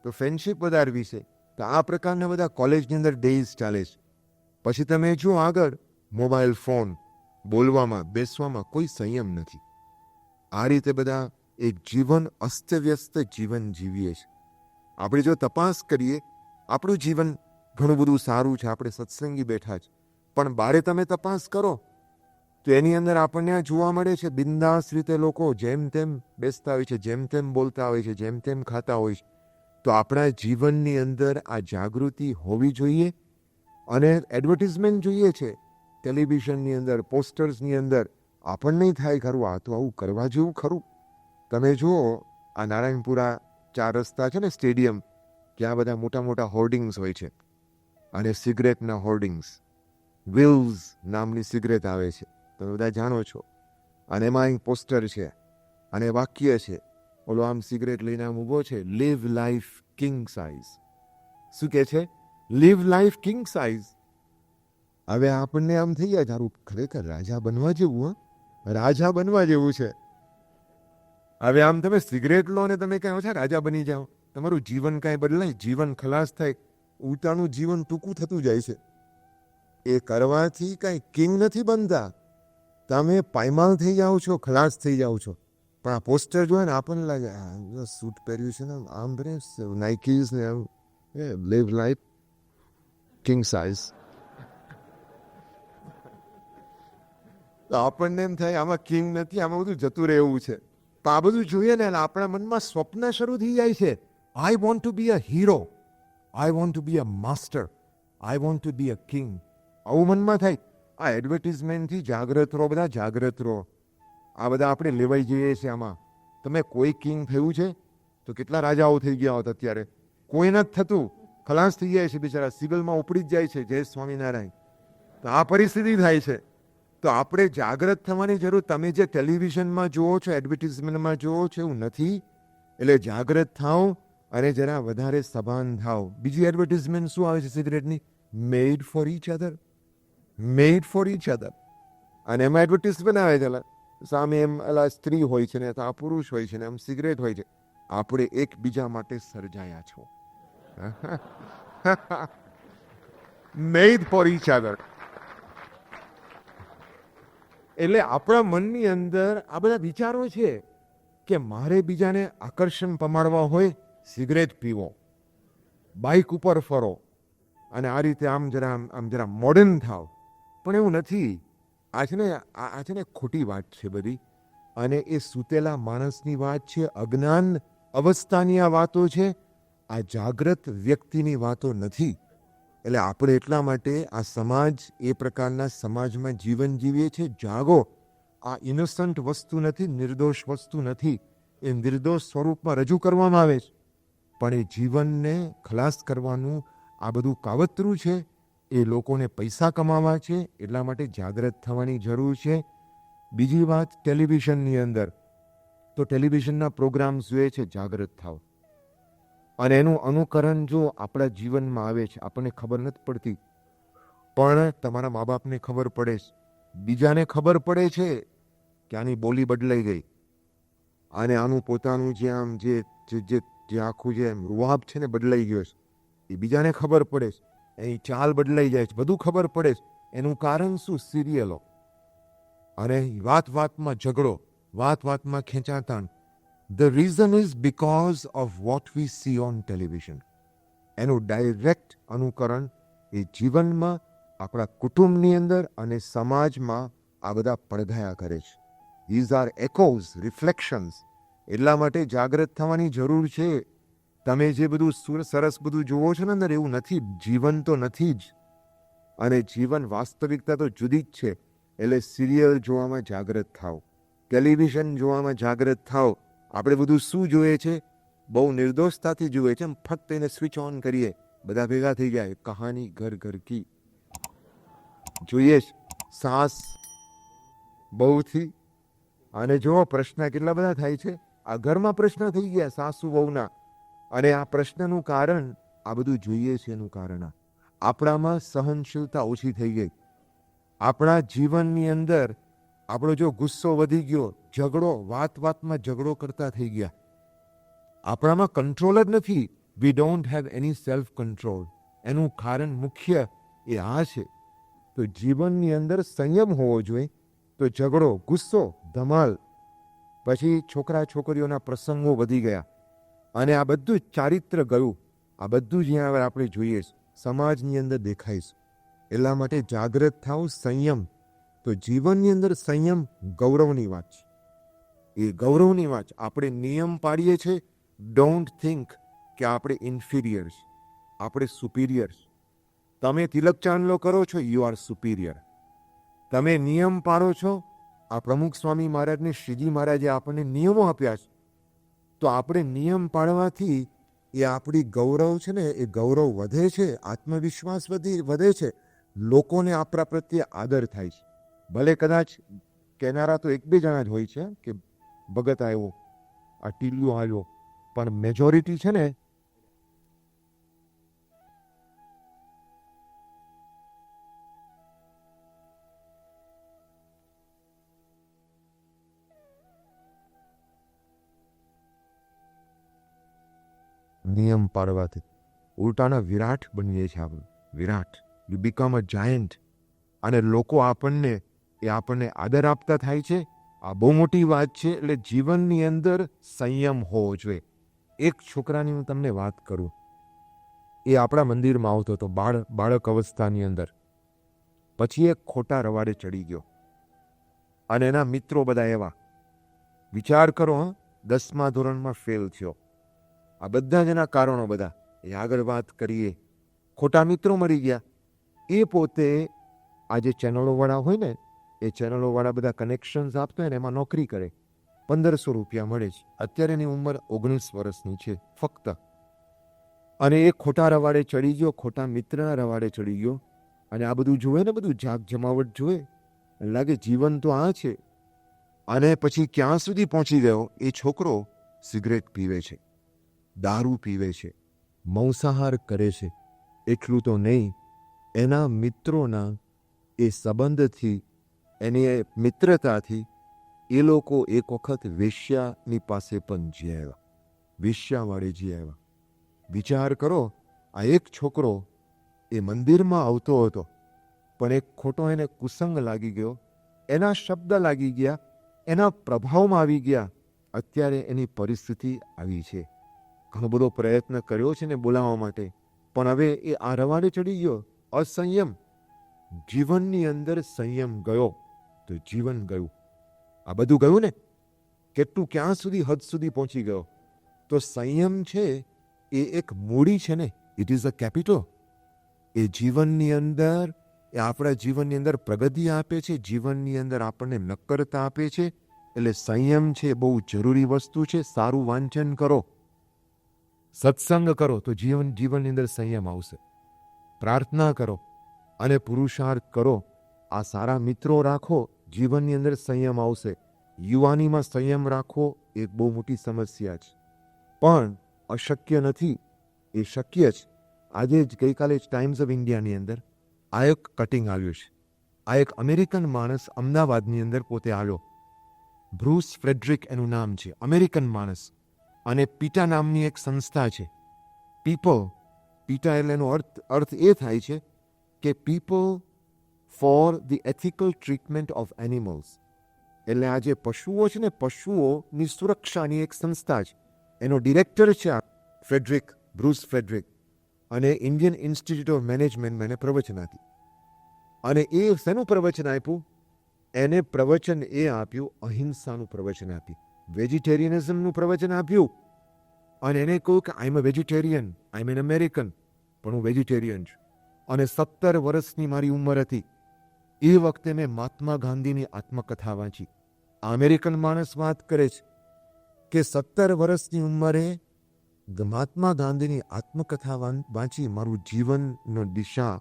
તો ફ્રેન્ડશિપ વધારવી છે. તો આ પ્રકારના બધા કોલેજની અંદર ડેઝ ચાલે છે. પછી તમે જો આગળ મોબાઈલ ફોન, બોલવામાં બેસવામાં કોઈ સંયમ નથી. આ રીતે બધા એક જીવન અસ્તવ્યસ્ત જીવન જીવીએ છીએ. આપણે જો તપાસ કરીએ, આપણું જીવન ઘણું બધું સારું છે, આપણે સત્સંગી બેઠા છે, પણ બારે તમે તપાસ કરો તો એની અંદર આપણને આ જોવા મળે છે, બિંદાસ રીતે લોકો જેમ તેમ બેસતા હોય છે, જેમ તેમ બોલતા હોય છે, જેમ તેમ ખાતા હોય છે. તો આપણા જીવનની અંદર આ જાગૃતિ હોવી જોઈએ. અને એડવર્ટિઝમેન્ટ જોઈએ છે ટેલિવિઝનની અંદર, પોસ્ટર્સની અંદર, આપણને થાય ખરું આ તો આવું કરવા જેવું ખરું. તમે જુઓ આ નારાયણપુરા 4 રસ્તા છે ને સ્ટેડિયમ, ત્યાં બધા મોટા મોટા હોર્ડિંગ્સ હોય છે, અને સિગરેટના હોર્ડિંગ્સ, વિલ્સ નામની સિગરેટ આવે છે, તમે બધા જાણો છો. અને એમાં એક પોસ્ટર છે અને વાક્ય છે, ઓલો આમ સિગરેટ લઈને આમ ઊભો છે, લીવ લાઈફ કિંગ સાઇઝ. શું કહે છે? Live life king size. હવે આપણને આમ થઈ જાય તારું ખરેખર રાજા બનવા જેવું, રાજા બનવા જેવું છે. હવે આમ તમે સિગરેટ લો ને તમે કહો છો રાજા બની જાઓ, તમારું જીવન કાંઈ બદલાય? જીવન ખલાસ થાય, ઉતાનું જીવન ટૂંકું થતું જાય છે. એ કરવાથી કાંઈ કિંગ નથી બનતા, તમે પાયમાલ થઈ જાઓ છો, ખલાસ થઈ જાઓ છો. પણ આ પોસ્ટર જોયે ને આપણને લાગે સૂટ પહેર્યું છે ને, આમ ભરે નાઇકીઝ ને આમ, લીવ લાઈફ કિંગ સાઇઝ. તો આપણને એમ થાય આમાં કિંગ નથી, આમાં બધું જતું રહેવું છે. તો આ બધું જોઈએ ને આપણા મનમાં સ્વપ્ન શરૂ થઈ જાય છે. I want to be a hero, I want to be a master, I want to be a king. આવું મનમાં થાય. આ એડવર્ટિઝમેન્ટથી જાગ્રત રહો, બધા જાગ્રત રહો. આ બધા આપણે લેવાઈ જઈએ છીએ આમાં. તમે કોઈ કિંગ થયું છે? તો કેટલા રાજાઓ થઈ ગયા હોત અત્યારે? કોઈ નથી થતું, ખલાસ થઈ જાય છે બિચારા, સિવિલમાં ઉપડી જ જાય છે. જય સ્વામિનારાયણ. તો આ પરિસ્થિતિ થાય છે. તો આપણે જાગ્રત થવાની જરૂર. તમે જે ટેલિવિઝનમાં જુઓ છો, એડવર્ટિઝમેન્ટમાં જુઓ છો, એવું નથી. એટલે જાગ્રત થાઓ અને જરા વધારે સભાન થાઓ. બીજી એડવર્ટિઝમેન્ટ શું આવે છે સિગરેટની? Made for each other, made for each other. અને એમાં એડવર્ટિઝમેન્ટ આવે છે, સામે એમ એલા સ્ત્રી હોય છે ને, આ પુરુષ હોય છે ને, એમ સિગરેટ હોય છે. આપણે એકબીજા માટે સર્જાયા છો, મેડ ફોર ઈચ અધર. એટલે આપણા મનની અંદર આ બધા વિચારો છે કે મારે બીજાને આકર્ષણ પમાડવા હોય, સિગરેટ પીવો, બાઇક ઉપર ફરો, અને આ રીતે આમ જરા મોડર્ન થાવ. પણ એવું નથી. આ છે ને ખોટી વાત છે બધી, અને એ સૂતેલા માણસની વાત છે, અજ્ઞાન અવસ્થાની આ વાતો છે. આ જાગ્રત વ્યક્તિની વાતો નથી. એટલે આપણે એટલા માટે આ સમાજ, એ પ્રકારના સમાજમાં જીવન જીવીએ છીએ. જાગો. આ ઇનોસન્ટ વસ્તુ નથી, નિર્દોષ વસ્તુ નથી. એ નિર્દોષ સ્વરૂપમાં રજૂ કરવામાં આવે છે, પણ એ જીવનને ખલાસ કરવાનું આ બધું કાવતરું છે. એ લોકોને પૈસા કમાવા છે, એટલા માટે જાગ્રત થવાની જરૂર છે. બીજી વાત, ટેલિવિઝનની અંદર તો ટેલિવિઝનના પ્રોગ્રામ્સ જોઈએ છે, જાગ્રત થાવ. અને એનું અનુકરણ જો આપણા જીવનમાં આવે છે, આપણને ખબર નથી પડતી, પણ તમારા મા બાપને ખબર પડે છે, બીજાને ખબર પડે છે કે આની બોલી બદલાઈ ગઈ, અને આનું પોતાનું જે આમ જે આખું જે રૂઆબ છે ને બદલાઈ ગયો છે, એ બીજાને ખબર પડે છે. એની ચાલ બદલાઈ જાય છે, બધું ખબર પડે છે. એનું કારણ શું? સિરિયલો. અને વાત વાતમાં ઝઘડો, વાત વાતમાં ખેંચાતાણ. The reason is because of what we see on television. એનું ડાયરેક્ટ અનુકરણ એ જીવનમાં, આપણા કુટુંબની અંદર અને સમાજમાં આ બધા પડઘાયા કરે છે. These are echoes, reflections. એટલા માટે જાગૃત થવાની જરૂર છે. તમે જે બધું સરસ બધું જુઓ છો ને અંદર, એવું નથી. જીવન તો નથી જ, અને જીવન વાસ્તવિકતા તો જુદી જ છે. એટલે સિરિયલ જોવામાં જાગૃત થાવ, ટેલિવિઝન જોવામાં જાગૃત થાવ. આપણે બધું શું જોઈએ છે? બહુ નિર્દોષતાથી જોઈએ છે. ફક્ત એને સ્વિચ ઓન કરીએ, બધા ભેગા થઈ જાય. કહાની ઘર ઘર કી જોઈએ છે. સાસ બહુથી. અને જો પ્રશ્ન કેટલા બધા થાય છે. આ ઘરમાં પ્રશ્ન થઈ ગયા સાસુ બહુના. અને આ પ્રશ્નનું કારણ આ બધું જોઈએ છે. એનું કારણ આપણામાં સહનશીલતા ઓછી થઈ ગઈ. આપણા જીવનની અંદર આપણો જો ગુસ્સો વધી ગયો, ઝઘડો, વાતમાં ઝઘડો કરતા થઈ ગયા. આપણામાં કંટ્રોલ જ નથી. We don't have any self control. એનું કારણ મુખ્ય એ આ છે. તો જીવનની અંદર સંયમ હોવો જોઈએ. તો ઝઘડો, ગુસ્સો, ધમાલ, પછી છોકરા છોકરીઓના પ્રસંગો વધી ગયા, અને આ બધું જ ચારિત્ર ગયું. આ બધું જ અહીંયા આપણે જોઈએ સમાજની અંદર દેખાય છે. એટલા માટે જાગૃત થાવ, સંયમ. તો જીવનની અંદર સંયમ ગૌરવની વાત છે. એ ગૌરવની વાત. આપણે નિયમ પાડીએ છીએ. ડોન્ટ થિંક કે આપણે ઇન્ફિરિયર છે, આપણે સુપિરિયર છે. તમે તિલક ચાંદલો કરો છો, યુ આર સુપિરિયર. તમે નિયમ પાડો છો. આ પ્રમુખ સ્વામી મહારાજને, શ્રીજી મહારાજે આપણને નિયમો આપ્યા છે. તો આપણે નિયમ પાડવાથી એ આપણી ગૌરવ છે ને, એ ગૌરવ વધે છે, આત્મવિશ્વાસ વધે છે. લોકોને આપણા પ્રત્યે આદર થાય છે. ભલે કદાચ કહેનારા તો એક બે જણા જ હોય છે કે ભગત આવ્યો, આ ટીલિયો આવ્યો, પણ મેજોરિટી છે ને નિયમ પાડવાથી ઉલટાના વિરાટ બનીએ છીએ આપણે. વિરાટ, યુ બીકમ અ જાયન્ટ. અને લોકો આપણને આદર આપતા થાય છે. આ બહુ મોટી વાત છે. એટલે જીવનની અંદર સંયમ હોવો જોઈએ. એક છોકરાની હું તમને વાત કરું. એ આપણા મંદિરમાં આવતો હતો બાળક અવસ્થાની અંદર. પછી એક ખોટા રવાડે ચડી ગયો, અને એના મિત્રો બધા એવા. વિચાર કરો, 10મા ધોરણમાં ફેલ થયો. આ બધા જ એના કારણો બધા એ આગળ વાત કરીએ. ખોટા મિત્રો મળી ગયા. એ પોતે આ જે ચેનલોવાળા હોય ને, એ ચેનલોવાળા બધા કનેક્શન્સ આપતા હોય ને, એમાં નોકરી કરે. 1500 રૂપિયા મળે છે. અત્યારે એની ઉંમર 19 વર્ષની છે ફક્ત. અને એ ખોટા રવાડે ચડી ગયો, ખોટા મિત્રના રવાડે ચડી ગયો. અને આ બધું જોવે ને, બધું જાગ જમાવટ જોવે, લાગે જીવન તો આ છે. અને પછી ક્યાં સુધી પહોંચી ગયો એ છોકરો? સિગરેટ પીવે છે, દારૂ પીવે છે, માંસાહાર કરે છે. એટલું તો નહીં, એના મિત્રોના એ સંબંધથી, એની એ મિત્રતાથી એ લોકો એક વખત વેશ્યાની પાસે પણ જઈ આવ્યા, વેશ્યાવાળે જઈ આવ્યા. વિચાર કરો, આ એક છોકરો એ મંદિરમાં આવતો હતો, પણ એક ખોટો એને કુસંગ લાગી ગયો, એના શબ્દ લાગી ગયા, એના પ્રભાવમાં આવી ગયા. અત્યારે એની પરિસ્થિતિ આવી છે. ઘણો બધો પ્રયત્ન કર્યો છે ને બોલાવવા માટે, પણ હવે એ આ રવાડે ચડી ગયો. અસંયમ. જીવનની અંદર સંયમ ગયો તો જીવન ગયું. આ બધું ગયું ને, કેટલું ક્યાં સુધી, હદ સુધી પહોંચી ગયો. તો સંયમ છે એ એક મૂડી છે ને, ઇટ ઇઝ અ કેપિટલ. એ જીવનની અંદર, એ આપણા જીવનની અંદર પ્રગતિ આપે છે, જીવનની અંદર આપણને નક્કરતા આપે છે. એટલે સંયમ છે બહુ જરૂરી વસ્તુ છે. સારું વાંચન કરો, સત્સંગ કરો તો જીવનની અંદર સંયમ આવશે. પ્રાર્થના કરો અને પુરુષાર્થ કરો. આ સારા મિત્રો રાખો, જીવનની અંદર સંયમ આવશે. યુવાનીમાં સંયમ રાખવો એક બહુ મોટી સમસ્યા છે, પણ અશક્ય નથી, એ શક્ય છે. આજે જ ગઈકાલે જ ટાઈમ્સ ઓફ ઇન્ડિયાની અંદર આ એક કટિંગ આવ્યું છે. આ એક અમેરિકન માણસ અમદાવાદની અંદર પોતે આવ્યો. બ્રુસ ફ્રેડરિક એનું નામ છે, અમેરિકન માણસ. અને પીટા નામની એક સંસ્થા છે, પીટા એટલે એનો અર્થ એ થાય છે કે people for the ethical treatment of animals. એટલે આ જે પશુઓ છે ને, પશુઓની સુરક્ષાની એક સંસ્થા છે. એનો ડિરેક્ટર છે આ બ્રુસ ફ્રેડરિક. અને ઇન્ડિયન ઇન્સ્ટિટ્યૂટ ઓફ મેનેજમેન્ટમાં એને પ્રવચન આપ્યું. અને એ શેનું પ્રવચન આપ્યું? એને પ્રવચન એ આપ્યું, અહિંસાનું પ્રવચન આપ્યું, વેજીટેરિયનિઝમનું પ્રવચન આપ્યું. અને એને કહ્યું કે આઈ એમ અ વેજીટેરિયન, આઈ એમ એન અમેરિકન, પણ હું વેજીટેરિયન છું. અને 17 વર્ષની મારી ઉંમર હતી. એ વખતે મેં મહાત્મા ગાંધીની આત્મકથા વાંચી. આ અમેરિકન માણસ વાત કરે છે કે 17 વર્ષની ઉંમરે મહાત્મા ગાંધીની આત્મકથા વાંચી મારું જીવનનો દિશા,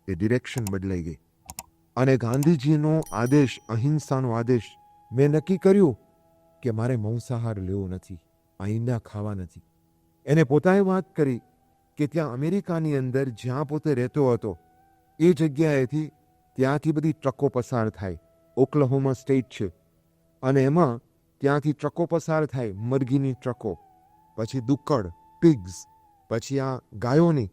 એ ડિરેક્શન બદલાઈ ગઈ. અને ગાંધીજીનો આદેશ, અહિંસાનો આદેશ, મેં નક્કી કર્યું કે મારે માંસાહાર લેવો નથી, આ ઈંડા ખાવા નથી. એને પોતાએ વાત કરી કે ત્યાં અમેરિકાની અંદર જ્યાં પોતે રહેતો હતો એ જગ્યાએથી ત્યાંથી બધી ટ્રકો પસાર થાય. ઓક્લાહોમા સ્ટેટ છે, અને એમાં ત્યાંથી ટ્રકો પસાર થાય, મરઘીની ટ્રકો, પછી દુક્કડ, પિગ્સ, પછી આ ગાયોની,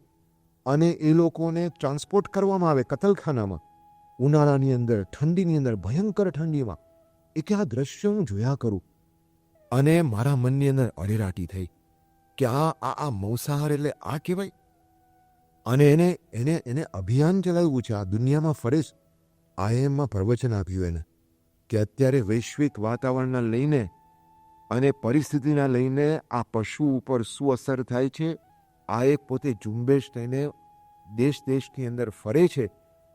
અને એ લોકોને ટ્રાન્સપોર્ટ કરવામાં આવે કતલખાનામાં, ઉનાળાની અંદર, ઠંડીની અંદર, ભયંકર ઠંડીમાં. એ કે આ દ્રશ્ય હું જોયા કરું અને મારા મનની અંદર અરેરાટી થઈ કે આ માંસાહાર એટલે આ કહેવાય. અને એને અભિયાન ચલાવ્યું છે, આ દુનિયામાં ફરે છે. IIMમાં પ્રવચન આપ્યું એને કે અત્યારે વૈશ્વિક વાતાવરણના લઈને અને પરિસ્થિતિના લઈને આ પશુ ઉપર શું અસર થાય છે. આ એક પોતે ઝુંબેશ થઈને દેશ દેશની અંદર ફરે છે.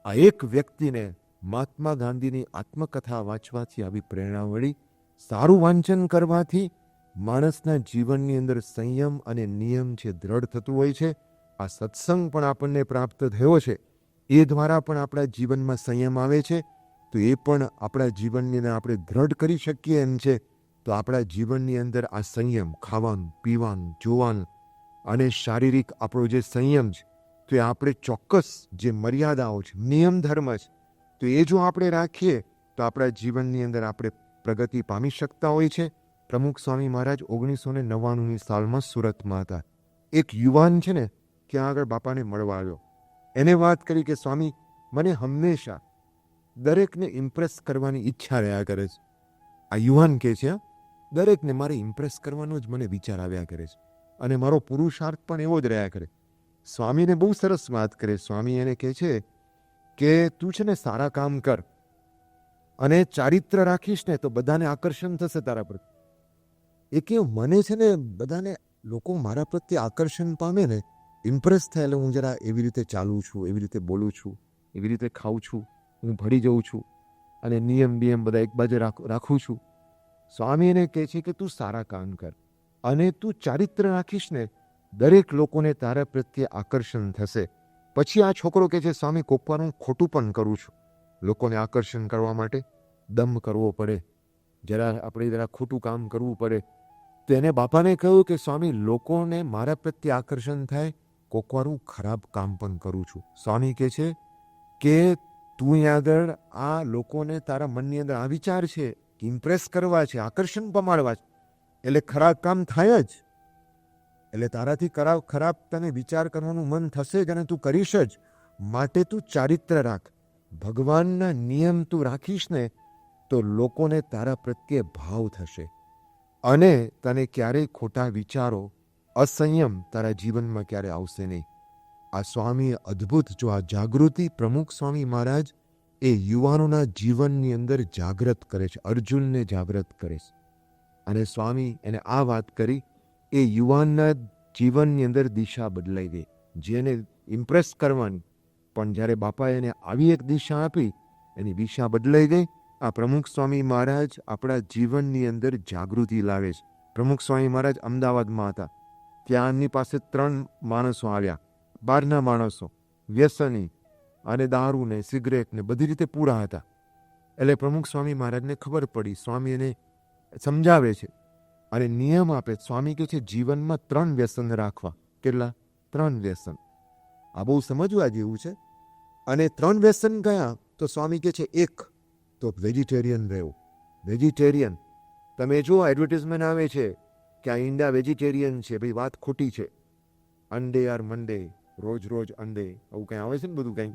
આ એક વ્યક્તિને મહાત્મા ગાંધીની આત્મકથા વાંચવાથી આવી પ્રેરણા મળી. સારું વાંચન કરવાથી માણસના જીવનની અંદર સંયમ અને નિયમ છે દ્રઢ થતું હોય છે. આ સત્સંગ પણ આપણને પ્રાપ્ત થયો છે, એ દ્વારા પણ આપણા જીવનમાં સંયમ આવે છે. તો એ પણ આપણા જીવનની અંદર આપણે દ્રઢ કરી શકીએ એમ છે. તો આપણા જીવનની અંદર આ સંયમ, ખાવાનું, પીવાનું, જોવાનું અને શારીરિક આપણો જે સંયમ છે, તો એ આપણે ચોક્કસ જે મર્યાદાઓ છે, નિયમ ધર્મ છે, તો એ જો આપણે રાખીએ તો આપણા જીવનની અંદર આપણે પ્રગતિ પામી શકતા હોય છે. પ્રમુખ સ્વામી મહારાજ 1999ની સાલમાં સુરતમાં હતા. એક યુવાન છે ને ત્યાં આગળ બાપાને મળવા આવ્યો. એને વાત કરી કે સ્વામી, મને હંમેશા દરેકને ઇમ્પ્રેસ કરવાની ઈચ્છા રહ્યા કરે છે. આ યુવાન કહે છે, દરેકને મારે ઇમ્પ્રેસ કરવાનો જ મને વિચાર આવ્યા કરે છે, અને મારો પુરુષાર્થ પણ એવો જ રહ્યા કરે. સ્વામીને બહુ સરસ વાત કરે. સ્વામી એને કહે છે કે તું છે ને સારા કામ કર, અને ચારિત્ર રાખીશ ને તો બધાને આકર્ષણ થશે તારા પર. એ કે મને છે ને બધાને, લોકો મારા પ્રત્યે આકર્ષણ પામે ને, ઇમ્પ્રેસ થાય, એટલે હું જરા એવી રીતે ચાલું છું, એવી રીતે બોલું છું, એવી રીતે ખાઉં છું, હું ભળી જાઉં છું, અને નિયમ બિયમ બધા એક બાજુ રાખું છું. સ્વામી એને કહે છે કે તું સારા કામ કર, અને તું ચારિત્ર રાખીશ ને, દરેક લોકોને તારા પ્રત્યે આકર્ષણ થશે. પછી આ છોકરો કહે છે, સ્વામી કોકવાર હું ખોટું પણ કરું છું, લોકોને આકર્ષણ કરવા માટે દમ કરવો પડે, આપણે જરા ખોટું કામ કરવું પડે. તો એને બાપાને કહ્યું કે સ્વામી, લોકોને મારા પ્રત્યે આકર્ષણ થાય, કોકવાર હું ખરાબ કામ પણ કરું છું. સ્વામી કહે છે કે તું અહીં આગળ આ લોકોને તારા મનની અંદર આ વિચાર છે કે ઇમ્પ્રેસ કરવા છે, આકર્ષણ પમાડવા છે, એટલે ખરાબ કામ થાય જ. એટલે તારાથી ખરાબ તને વિચાર કરવાનું મન થશે જ, અને તું કરીશ જ. માટે તું ચારિત્ર રાખ, ભગવાનના નિયમ તું રાખીશ ને, તો લોકોને તારા પ્રત્યે ભાવ થશે, અને તને ક્યારેય ખોટા વિચારો, અસંયમ તારા જીવનમાં ક્યારે આવશે નહીં. આ સ્વામી અદ્ભુત, જો આ જાગૃતિ પ્રમુખ સ્વામી મહારાજ એ યુવાનોના જીવનની અંદર જાગૃત કરે છે, અર્જુનને જાગૃત કરે છે. અને સ્વામી એને આ વાત કરી, એ યુવાનના જીવનની અંદર દિશા બદલાઈ ગઈ, જેને ઇમ્પ્રેસ કરવાની, પણ જ્યારે બાપાએ એને આવી એક દિશા આપી, એની દિશા બદલાઈ ગઈ. આ પ્રમુખ સ્વામી મહારાજ આપણા જીવનની અંદર જાગૃતિ લાવે છે. પ્રમુખ સ્વામી મહારાજ અમદાવાદમાં હતા, ત્યાં એમની પાસે 3 માણસો આવ્યા, બહારના માણસો, વ્યસની અને દારૂ ને સિગરેટ ને બધી રીતે પૂરા હતા. એટલે પ્રમુખ સ્વામી મહારાજને ખબર પડી. સ્વામી એને સમજાવે છે અને નિયમ આપે. સ્વામી કહે છે જીવનમાં 3 વ્યસન રાખવા. કેટલા? 3 વ્યસન. આ બહુ સમજવા જેવું છે. અને 3 વ્યસન કયા? તો સ્વામી કહે છે, એક તો વેજીટેરિયન રહેવું. વેજીટેરિયન, તમે જો એડવર્ટિઝમેન્ટ આવે છે કે આ ઈંડા વેજીટેરિયન છે, ભાઈ વાત ખોટી છે. અંડે યાર મંડે, રોજ રોજ અંડે, આવું કંઈ આવે છે ને બધું કંઈ,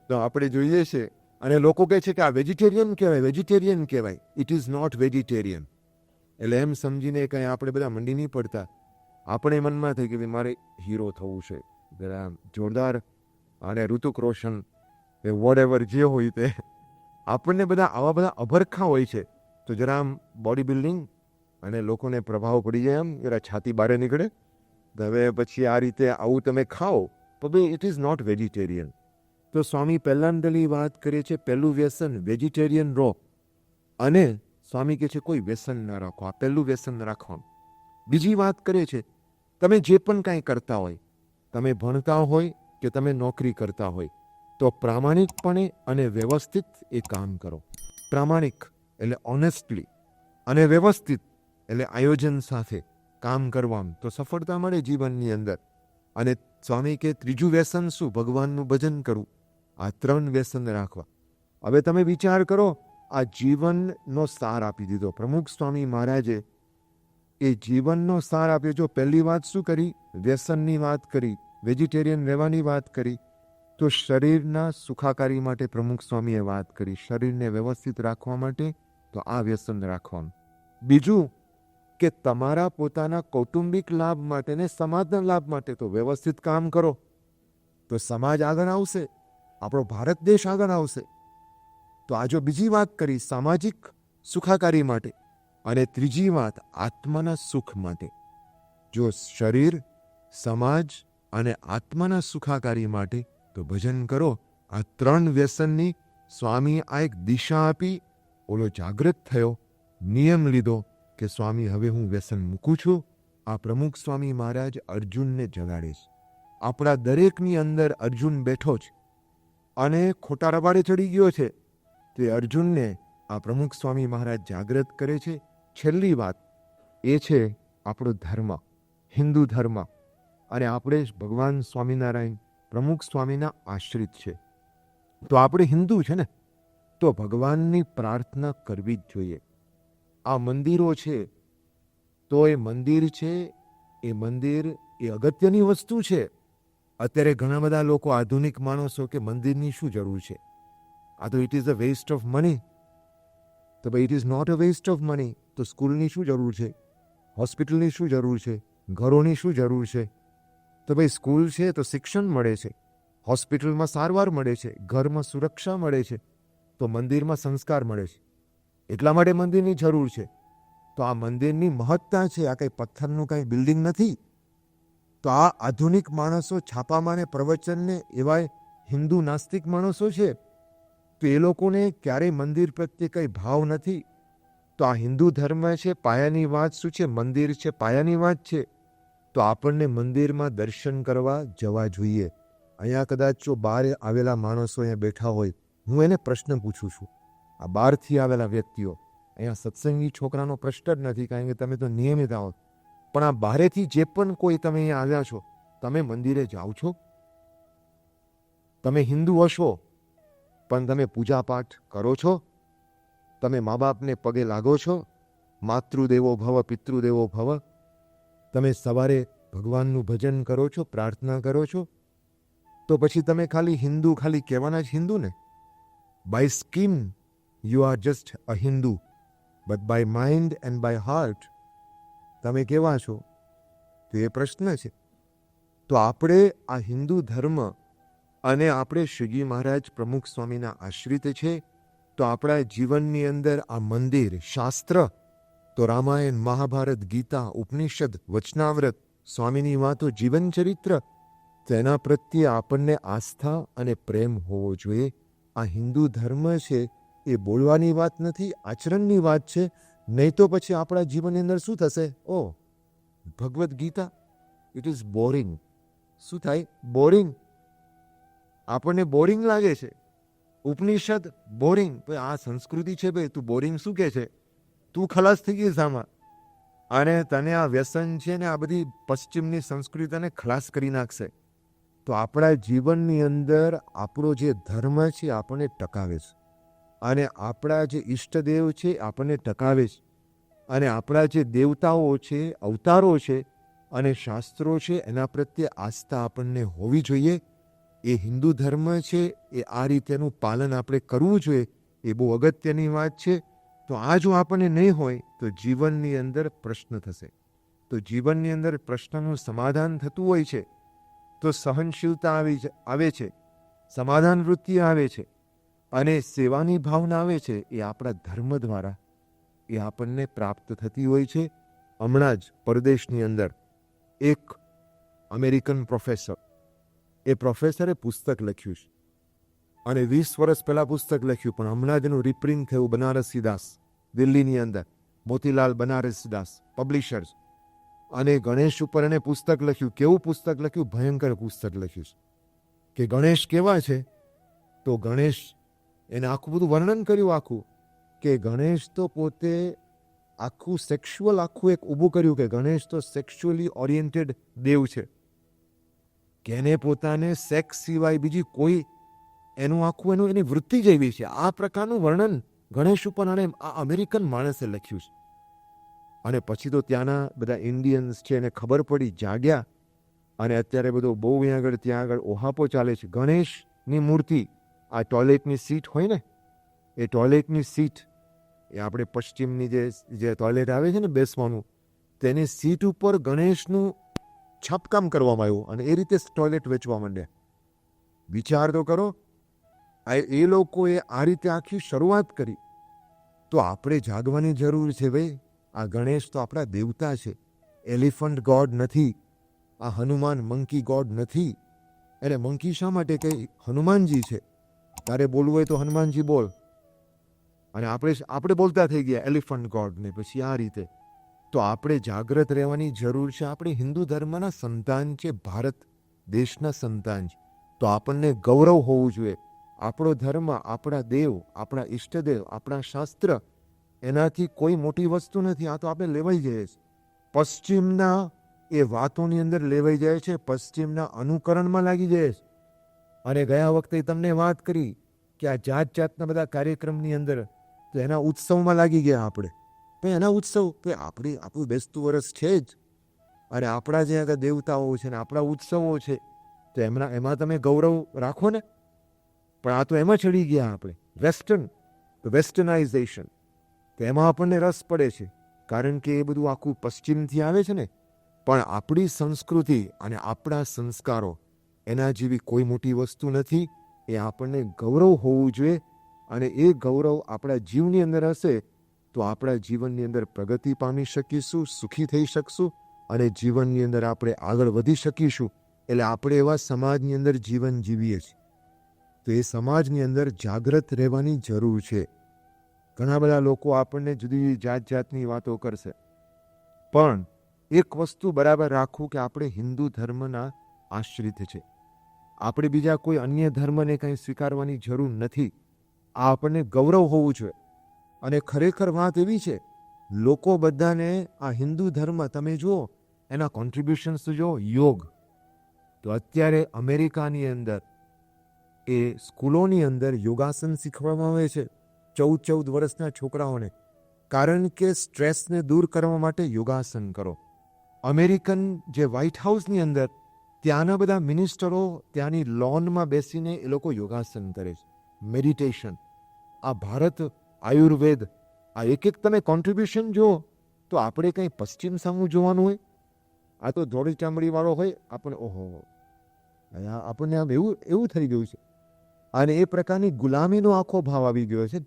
તો આપણે જોઈએ છે. અને લોકો કહે છે કે આ વેજીટેરિયન કહેવાય, વેજીટેરિયન કહેવાય. It is not vegetarian. એટલે એમ સમજીને કંઈ આપણે બધા મંડી નહીં પડતા. આપણે મનમાં થઈ કે મારે હીરો થવું છે, જરા જોરદાર, અને ઋતિક રોશન, એ વોટ એવર જે હોય તે, આપણને બધા આવા બધા અભરખા હોય છે તો જરા આમ બોડી બિલ્ડિંગ અને લોકોને પ્રભાવ પડી જાય, આમ જરા છાતી બહાર નીકળે. હવે પછી આ રીતે આવું તમે ખાઓ તો ભાઈ ઇટ ઇઝ નોટ વેજીટેરિયન. તો સ્વામી પહેલાંદલી વાત કરે છે, પહેલું વ્યસન વેજીટેરિયન રહો. અને સ્વામી કહે છે કોઈ વ્યસન ન રાખો, આ પહેલું વ્યસન રાખવાનું. બીજી વાત કરે છે, તમે જે પણ કાંઈ કરતા હોય, તમે ભણતા હોય કે તમે નોકરી કરતા હોય, તો પ્રામાણિકપણે અને વ્યવસ્થિત એ કામ કરો. પ્રામાણિક એટલે ઓનેસ્ટલી, અને વ્યવસ્થિત એટલે આયોજન સાથે કામ કરવાનું તો સફળતા મળે જીવનની અંદર. અને સ્વામી કે ત્રીજું વ્યસન શું? ભગવાનનું ભજન કરવું. આ 3 વ્યસન રાખવા. હવે તમે વિચાર કરો, આ જીવનનો સાર આપી દીધો પ્રમુખ સ્વામી મહારાજે. એ જીવનનો સાર આપ્યો. જો પહેલી વાત શું કરી? વ્યસનની વાત કરી, વેજીટેરિયન રહેવાની વાત કરી. તો શરીરના સુખાકારી માટે પ્રમુખ સ્વામીએ વાત કરી, શરીરને વ્યવસ્થિત રાખવા માટે તો આ વ્યસન રાખવાનું. બીજું કે તમારા પોતાના કૌટુંબિક લાભ માટે ને સમાજના લાભ માટે તો વ્યવસ્થિત કામ કરો તો સમાજ આગળ આવશે, આપણો ભારત દેશ આગળ આવશે. તો આ જો બીજી વાત કરી સામાજિક સુખાકારી માટે. અને ત્રીજી વાત આત્માના સુખ માટે. જો શરીર, સમાજ અને આત્માના સુખાકારી માટે તો ભજન કરો. આ 3 વ્યસનની સ્વામી આ એક દિશા આપી. ઓલો જાગૃત થયો, નિયમ લીધો કે સ્વામી હવે હું વ્યસન મૂકું છું. આ પ્રમુખ સ્વામી મહારાજ અર્જુનને જગાડે છે. આપણા દરેકની અંદર અર્જુન બેઠો છે અને ખોટા રવાડે ચડી ગયો છે. તે અર્જુનને આ પ્રમુખ સ્વામી મહારાજ જાગૃત કરે છે. છેલ્લી વાત એ છે આપણો ધર્મ, હિન્દુ ધર્મ. અને આપણે ભગવાન સ્વામિનારાયણ પ્રમુખ સ્વામીના આશ્રિત છે. તો આપણે હિન્દુ છે ને, તો ભગવાનની પ્રાર્થના કરવી જ જોઈએ. આ મંદિરો છે તો એ મંદિર છે, એ મંદિર એ અગત્યની વસ્તુ છે. અત્યારે ઘણા બધા લોકો આધુનિક માણસો કે મંદિરની શું જરૂર છે, આ તો it is a waste of money. તો ભાઈ it is not a waste of money. તો સ્કૂલની શું જરૂર છે, હોસ્પિટલની શું જરૂર છે, ઘરોની શું જરૂર છે? તો ભાઈ સ્કૂલ છે તો શિક્ષણ મળે છે, હોસ્પિટલમાં સારવાર મળે છે, ઘરમાં સુરક્ષા મળે છે, તો મંદિરમાં સંસ્કાર મળે છે. એટલા માટે મંદિરની જરૂર છે. તો આ મંદિરની મહત્તા છે, આ કંઈ પથ્થરનું કંઈ બિલ્ડિંગ નથી. તો આ આધુનિક માણસો છાપામાં ને પ્રવચનને એવા હિન્દુ નાસ્તિક માણસો છે, તો એ લોકોને ક્યારેય મંદિર પ્રત્યે કંઈ ભાવ નથી. તો આ હિન્દુ ધર્મ છે, પાયાની વાત શું છે? મંદિર છે, પાયાની વાત છે. તો આપણને મંદિરમાં દર્શન કરવા જવા જોઈએ. અહીંયા કદાચ જો બહાર આવેલા માણસો અહીંયા બેઠા હોય, હું એને પ્રશ્ન પૂછું છું, આ બહારથી આવેલા વ્યક્તિઓ, અહીંયા સત્સંગી છોકરાનો પ્રશ્ન જ નથી, કારણ કે તમે તો નિયમિત આવો. પણ આ બહારેથી જે પણ કોઈ તમે અહીંયા આવ્યા છો, તમે મંદિરે જાઓ છો? તમે હિન્દુ હશો પણ તમે પૂજાપાઠ કરો છો? તમે મા બાપને પગે લાગો છો? માતૃદેવો ભવ પિતૃદેવો ભવ. તમે સવારે ભગવાનનું ભજન કરો છો, પ્રાર્થના કરો છો? તો પછી તમે ખાલી હિન્દુ ખાલી કહેવાના જ હિન્દુ ને? By skin you are just a Hindu, but by mind and by heart તમે કેવા છો? તો એ પ્રશ્ન છે. તો આપણે આ હિન્દુ ધર્મ અને આપણે શ્રીજી મહારાજ પ્રમુખ સ્વામીના આશ્રિત છે. તો આપણા જીવનની અંદર આ મંદિર, શાસ્ત્ર, તો રામાયણ, મહાભારત, ગીતા, ઉપનિષદ, વચનાવ્રત, સ્વામીની વાતો, જીવન ચરિત્ર, તેના પ્રત્યે આપણને આસ્થા અને પ્રેમ હોવો જોઈએ. આ હિન્દુ ધર્મ છે એ બોલવાની વાત નથી, આચરણની વાત છે. નહીં તો પછી આપણા જીવનની અંદર શું થશે? ઓ Bhagavad Gita, it is boring. શું થાય? બોરિંગ. આપણને બોરિંગ લાગે છે. ઉપનિષદ બોરિંગ. આ સંસ્કૃતિ છે ભાઈ, તું બોરિંગ શું કહે છે? તું ખલાસ થઈ ગઈશ આમાં. અને તને આ વ્યસન છે ને આ બધી પશ્ચિમની સંસ્કૃતિને ખલાસ કરી નાખશે. તો આપણા જીવનની અંદર આપણો જે ધર્મ છે આપણને ટકાવે છે, અને આપણા જે ઈષ્ટદેવ છે આપણને ટકાવે છે, અને આપણા જે દેવતાઓ છે, અવતારો છે અને શાસ્ત્રો છે એના પ્રત્યે આસ્થા આપણને હોવી જોઈએ. એ હિન્દુ ધર્મ છે એ આ રીતેનું પાલન આપણે કરવું જોઈએ. એ બહુ અગત્યની વાત છે. તો આ જો આપણને નહીં હોય તો જીવનની અંદર પ્રશ્ન થશે. તો જીવનની અંદર પ્રશ્નનું સમાધાન થતું હોય છે તો સહનશીલતા આવે છે, સમાધાન વૃત્તિ આવે છે, અને સેવાની ભાવના આવે છે એ આપણા ધર્મ દ્વારા એ આપણને પ્રાપ્ત થતી હોય છે. હમણાં જ પરદેશની અંદર એક અમેરિકન પ્રોફેસર, એ પ્રોફેસરે પુસ્તક લખ્યું છે અને 20 વર્ષ પહેલાં પુસ્તક લખ્યું, પણ હમણાં જ એનું રિપ્રિન્ટ થયું બનારસીદાસ દિલ્હીની અંદર, મોતીલાલ બનારસીદાસ પબ્લિશર્સ. અને ગણેશ ઉપર એને પુસ્તક લખ્યું. કેવું પુસ્તક લખ્યું? ભયંકર પુસ્તક લખ્યું છે કે ગણેશ કેવા છે. તો ગણેશ, એને આખું બધું વર્ણન કર્યું આખું, કે ગણેશ તો પોતે આખું સેક્સ્યુઅલ આખું એક ઊભું કર્યું કે ગણેશ તો સેક્સ્યુઅલી ઓરિએન્ટેડ દેવ છે, કે એને પોતાને સેક્સ સિવાય બીજી કોઈ એનું આખું એની વૃત્તિ જેવી છે. આ પ્રકારનું વર્ણન ગણેશ ઉપર અને આ અમેરિકન માણસે લખ્યું છે. અને પછી તો ત્યાંના બધા ઇન્ડિયન્સ છે એને ખબર પડી, જાગ્યા, અને અત્યારે બધો બહુ ત્યાં આગળ ઓહાપો ચાલે છે. ગણેશની મૂર્તિ, આ ટોયલેટની સીટ હોય ને, એ ટોયલેટની સીટ, એ આપણે પશ્ચિમની જે ટોયલેટ આવે છે ને બેસવાનું, તેની સીટ ઉપર ગણેશનું છાપકામ કરવામાં આવ્યું અને એ રીતે ટોયલેટ વેચવા માંડ્યા. વિચાર તો કરો, એ લોકોએ આ રીતે આખી શરૂઆત કરી. તો આપણે જાગવાની જરૂર છે ભાઈ. આ ગણેશ તો આપણા દેવતા છે, એલિફન્ટ ગોડ નથી. આ હનુમાન મંકી ગોડ નથી. એટલે મંકી શા માટે કે હનુમાનજી છે, તારે બોલવું હોય તો હનુમાનજી બોલ, અને આપણે બોલતા થઈ ગયા એલિફન્ટ ગોડ ને. પછી આ રીતે તો આપણે જાગૃત રહેવાની જરૂર છે. આપણે હિન્દુ ધર્મના સંતાન છે, ભારત દેશના સંતાન છે, તો આપણને ગૌરવ હોવું જોઈએ. આપણો ધર્મ, આપણા દેવ, આપણા ઈષ્ટદેવ, આપણા શાસ્ત્ર, એનાથી કોઈ મોટી વસ્તુ નથી. આ તો આપણે લેવાઈ જાય છે પશ્ચિમના એ વાતોની અંદર, લેવાઈ જાય છે પશ્ચિમના અનુકરણમાં લાગી જાય છે. અને ગયા વખતે તમને વાત કરી કે આ જાતના બધા કાર્યક્રમની અંદર તો એના ઉત્સવમાં લાગી ગયા આપણે. પણ એના ઉત્સવ તો આપણું બેસતું વર્ષ છે જ, અને આપણા જે આગળ દેવતાઓ છે ને આપણા ઉત્સવો છે, તો એમાં તમે ગૌરવ રાખો ને. પણ આ તો એમાં ચડી ગયા આપણે, વેસ્ટર્નાઇઝેશન. તો એમાં આપણને રસ પડે છે, કારણ કે એ બધું આખું પશ્ચિમથી આવે છે ને. પણ આપણી સંસ્કૃતિ અને આપણા સંસ્કારો, એના જેવી કોઈ મોટી વસ્તુ નથી. એ આપણને ગૌરવ હોવું જોઈએ. અને એ ગૌરવ આપણા જીવની અંદર હશે તો આપણા જીવનની અંદર પ્રગતિ પામી શકીશું, સુખી થઈ શકશું, અને જીવનની અંદર આપણે આગળ વધી શકીશું. એટલે આપણે એવા સમાજની અંદર જીવન જીવીએ છીએ, તો એ સમાજની અંદર જાગૃત રહેવાની જરૂર છે. ઘણા બધા લોકો આપણને જુદી જાતની વાતો કરશે, પણ એક વસ્તુ બરાબર રાખવું કે આપણે હિન્દુ ધર્મના આશ્રિત છે. આપણે બીજા કોઈ અન્ય ધર્મને કંઈ સ્વીકારવાની જરૂર નથી. આ આપણને ગૌરવ હોવું જોઈએ. અને ખરેખર વાત એવી છે, લોકો બધાને આ હિન્દુ ધર્મ તમે જુઓ, એના કોન્ટ્રીબ્યુશન્સ જુઓ. યોગ તો અત્યારે અમેરિકાની અંદર એ સ્કૂલોની અંદર યોગાસન શીખવામાં આવે છે 14 વર્ષના છોકરાઓને, કારણ કે સ્ટ્રેસને દૂર કરવા માટે યોગાસન કરો. અમેરિકન જે વ્હાઇટ હાઉસની અંદર ત્યાંના બધા મિનિસ્ટરો ત્યાંની લોનમાં બેસીને એ લોકો યોગાસન કરે છે, મેડિટેશન. આ ભારત આયુર્વેદ, આ એક તમે કોન્ટ્રીબ્યુશન જુઓ, તો આપણે કંઈ પશ્ચિમ સામું જોવાનું હોય. આ તો ધોળી ચામડીવાળો હોય, આપણે ઓહો, આપણને આમ એવું થઈ ગયું છે. અને એ પ્રકારની ગુલામીનો આખો ભાવ આવી ગયો છે.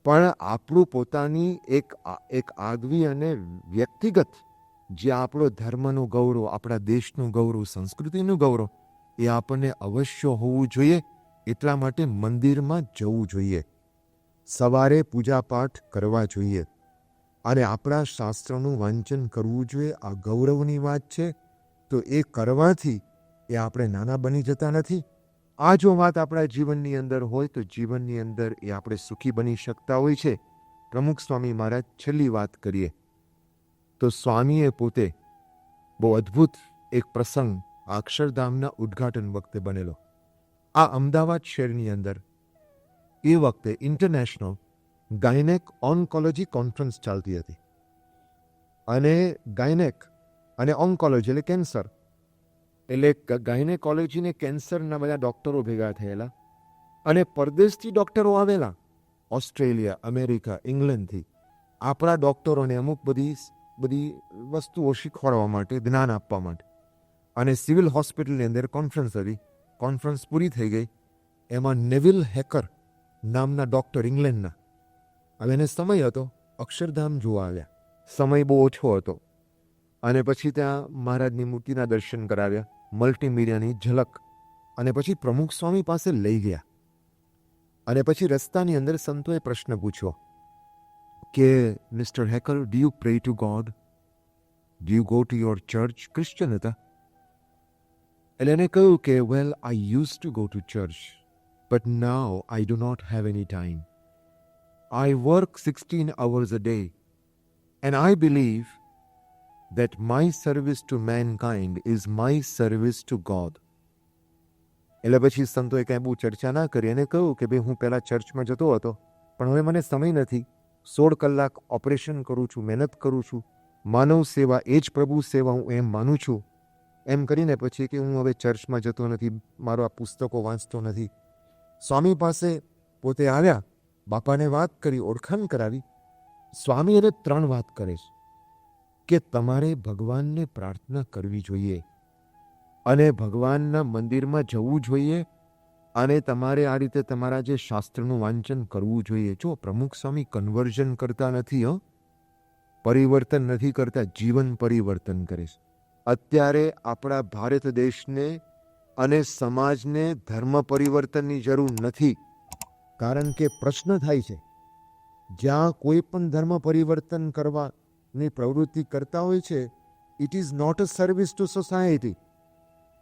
પણ આપણું પોતાની એક આગવી અને વ્યક્તિગત જે આપણો ધર્મનું ગૌરવ, આપણા દેશનું ગૌરવ, સંસ્કૃતિનું ગૌરવ, એ આપણને અવશ્ય હોવું જોઈએ. એટલા માટે મંદિરમાં જવું જોઈએ, સવારે પૂજાપાઠ કરવા જોઈએ, અને આપણા શાસ્ત્રોનું વાંચન કરવું જોઈએ. આ ગૌરવની વાત છે. તો એ કરવાથી એ આપણે નાના બની જતા નથી. આ જો વાત આપણા જીવનની અંદર હોય તો જીવનની અંદર એ આપણે સુખી બની શકતા હોય છે. પ્રમુખ સ્વામી મહારાજ છેલ્લી વાત કરીએ તો સ્વામીએ પોતે બહુ અદ્ભુત એક પ્રસંગ આ અક્ષરધામના ઉદ્ઘાટન વખતે બનેલો. આ અમદાવાદ શહેરની અંદર એ વખતે ઇન્ટરનેશનલ ગાયનેક ઓન્કોલોજી કોન્ફરન્સ ચાલતી હતી. અને ગાયનેક અને ઓન્કોલોજી એટલે કેન્સર, એટલે ગાયનેકોલોજીને કેન્સરના બધા ડૉક્ટરો ભેગા થયેલા, અને પરદેશથી ડૉક્ટરો આવેલા, ઓસ્ટ્રેલિયા, અમેરિકા, ઇંગ્લેન્ડથી. આપણા ડૉક્ટરોને અમુક બધી વસ્તુઓ શીખવાડવા માટે, જ્ઞાન આપવા માટે. અને સિવિલ હોસ્પિટલની અંદર કોન્ફરન્સ હતી. કોન્ફરન્સ પૂરી થઈ ગઈ. એમાં નેવિલ હેકર નામના ડૉક્ટર ઇંગ્લેન્ડના. હવે એને સમય હતો, અક્ષરધામ જોવા આવ્યા. સમય બહુ ઓછો હતો અને પછી ત્યાં મહારાજની મૂર્તિના દર્શન કરાવ્યા, મલ્ટીમીડિયાની ઝલક, અને પછી પ્રમુખ સ્વામી પાસે લઈ ગયા. અને પછી રસ્તાની અંદર સંતોએ પ્રશ્ન પૂછ્યો કે mister Hacker, do you pray to God? Do you go to your church? Christian હતા. એટલે એને કહ્યું કે well, I use to go to church, but now I do not have any time. I work 16 hours a day and I believe that my service to mankind is my service to God. એટલે પછી સંતોએ કાંઈ બહુ ચર્ચા ના કરી. એને કહ્યું કે ભાઈ, હું પહેલાં ચર્ચમાં જતો હતો, પણ હવે મને સમય નથી. 16 કલાક ઓપરેશન કરું છું, મહેનત કરું છું, માનવ સેવા એ જ પ્રભુ સેવા, હું એમ માનું છું. એમ કરીને પછી કે હું હવે ચર્ચમાં જતો નથી, મારો આ પુસ્તકો વાંચતો નથી. સ્વામી પાસે પોતે આવ્યા, બાપાને વાત કરી, ઓળખાણ કરાવી. સ્વામી એને 3 વાત કરે છે કે તમારે ભગવાનને પ્રાર્થના કરવી જોઈએ અને ભગવાનના મંદિરમાં જવું જોઈએ અને તમારે આ રીતે તમારા જે શાસ્ત્રનું વાંચન કરવું જોઈએ. જો પ્રમુખ સ્વામી કન્વર્ઝન કરતા નથી, પરિવર્તન નથી કરતા, જીવન પરિવર્તન કરે છે. અત્યારે આપણા ભારત દેશને અને સમાજને ધર્મ પરિવર્તનની જરૂર નથી. કારણ કે પ્રશ્ન થાય છે, જ્યાં કોઈ પણ ધર્મ પરિવર્તન કરવાની પ્રવૃત્તિ કરતા હોય છે, it is not a service to society.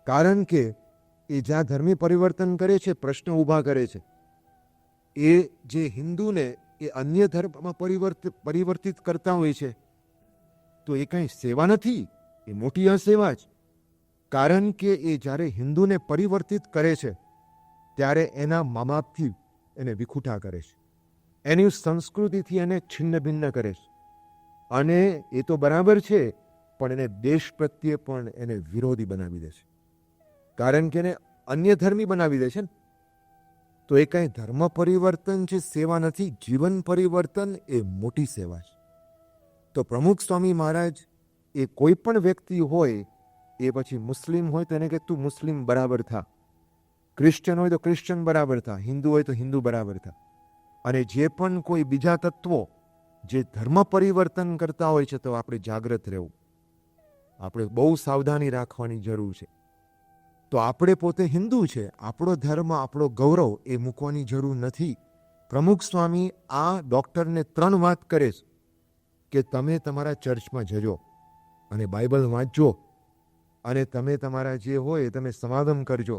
કારણ કે એ જ્યાં ધર્મી પરિવર્તન કરે છે, પ્રશ્ન ઊભા કરે છે. એ જે હિન્દુને એ અન્ય ધર્મમાં પરિવર્તિત કરતા હોય છે, તો એ કાંઈ સેવા નથી, એ મોટી અસેવા જ. કારણ કે એ જ્યારે હિન્દુને પરિવર્તિત કરે છે, ત્યારે એના મા બાપથી એને વિખૂટા કરે છે, એની સંસ્કૃતિથી એને છિન્ન ભિન્ન કરે છે. અને એ તો બરાબર છે, પણ એને દેશ પ્રત્યે પણ એને વિરોધી બનાવી દે છે. કારણ કે એને અન્ય ધર્મી બનાવી દે છે ને. તો એ કાંઈ ધર્મ પરિવર્તન છે, સેવા નથી. જીવન પરિવર્તન એ મોટી સેવા છે. તો પ્રમુખ સ્વામી મહારાજ એ કોઈ પણ વ્યક્તિ હોય, એ પછી મુસ્લિમ હોય તો એને કે તું મુસ્લિમ બરાબર થા, ક્રિશ્ચન હોય તો ક્રિશ્ચન બરાબર થા, હિન્દુ હોય તો હિન્દુ બરાબર થા. અને જે પણ કોઈ બીજા તત્વો જે ધર્મ પરિવર્તન કરતા હોય છે, તો આપણે જાગૃત રહેવું, આપણે બહુ સાવધાની રાખવાની જરૂર છે. તો આપણે પોતે હિન્દુ છે, આપણો ધર્મ, આપણો ગૌરવ એ મૂકવાની જરૂર નથી. પ્રમુખ સ્વામી આ ડૉક્ટરને 3 વાત કરે છે કે તમે તમારા ચર્ચમાં જજો અને બાઇબલ વાંચજો અને તમે તમારા જે હોય તમે સમાગમ કરજો,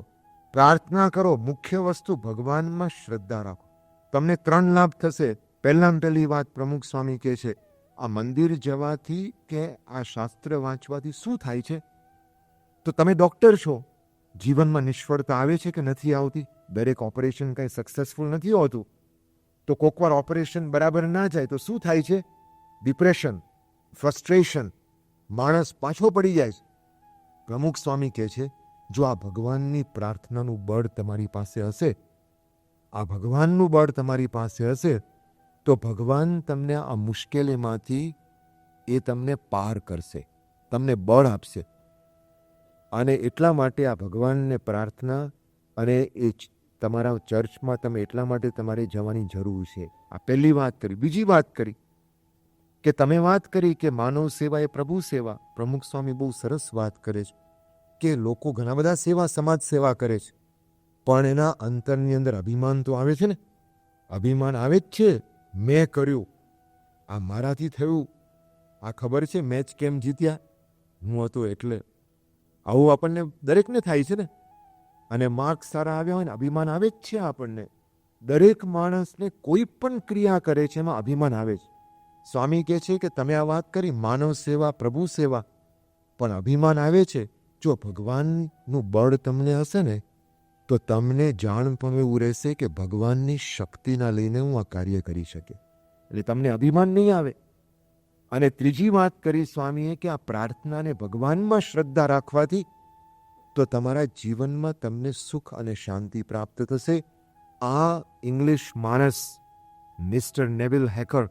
પ્રાર્થના કરો. મુખ્ય વસ્તુ ભગવાનમાં શ્રદ્ધા રાખો, તમને 3 લાભ થશે. પહેલી વાત પ્રમુખ સ્વામી કહે છે, આ મંદિર જવાથી કે આ શાસ્ત્ર વાંચવાથી શું થાય છે? તો તમે ડૉક્ટર છો, જીવનમાં નિષ્ફળતા આવે છે કે નથી આવતી? દરેક ઓપરેશન કંઈ સક્સેસફુલ નથી હોતું. તો કોકવાર ઓપરેશન બરાબર ના જાય તો શું થાય છે? ડિપ્રેશન, ફ્રસ્ટ્રેશન, માણસ પાછો પડી જાય છે. પ્રમુખ સ્વામી કહે છે, જો આ ભગવાનની પ્રાર્થનાનું બળ તમારી પાસે હશે, આ ભગવાનનું બળ તમારી પાસે હશે, તો ભગવાન તમને આ મુશ્કેલીમાંથી એ તમને પાર કરશે, તમને બળ આપશે. અને એટલા માટે આ ભગવાનને પ્રાર્થના અને એ તમારા ચર્ચમાં તમે એટલા માટે તમારે જવાની જરૂર છે. આ પહેલી વાત કરી. બીજી વાત કરી કે તમે વાત કરી કે માનવ સેવા એ પ્રભુ સેવા. પ્રમુખ સ્વામી બહુ સરસ વાત કરે છે કે લોકો ઘણા બધા સેવા, સમાજ સેવા કરે છે, પણ એના અંતરની અંદર અભિમાન તો આવે છે ને. અભિમાન આવે જ છે, મેં કર્યું, આ મારાથી થયું, આ ખબર છે મેચ કેમ જીત્યા, હું હતો એટલે. આવું આપણને દરેકને થાય છે ને. અને માર્ક્સ સારા આવ્યા હોય ને અભિમાન આવે જ છે આપણને. દરેક માણસને કોઈ પણ ક્રિયા કરે છે એમાં અભિમાન આવે છે. સ્વામી કહે છે કે તમે આ વાત કરી માનવ સેવા, પ્રભુ સેવા, પણ અભિમાન આવે છે. જો ભગવાનનું બળ તમને હશે ને, તો તમને જાણ પણ એવું રહેશે કે ભગવાનની શક્તિના લઈને હું આ કાર્ય કરી શકે, એટલે તમને અભિમાન નહીં આવે. અને ત્રીજી વાત કરી સ્વામીએ કે આ પ્રાર્થનાને ભગવાનમાં શ્રદ્ધા રાખવાથી તો તમારા જીવનમાં તમને સુખ અને શાંતિ પ્રાપ્ત થશે. આ ઇંગ્લિશ માણસ મિસ્ટર નેવિલ હેકર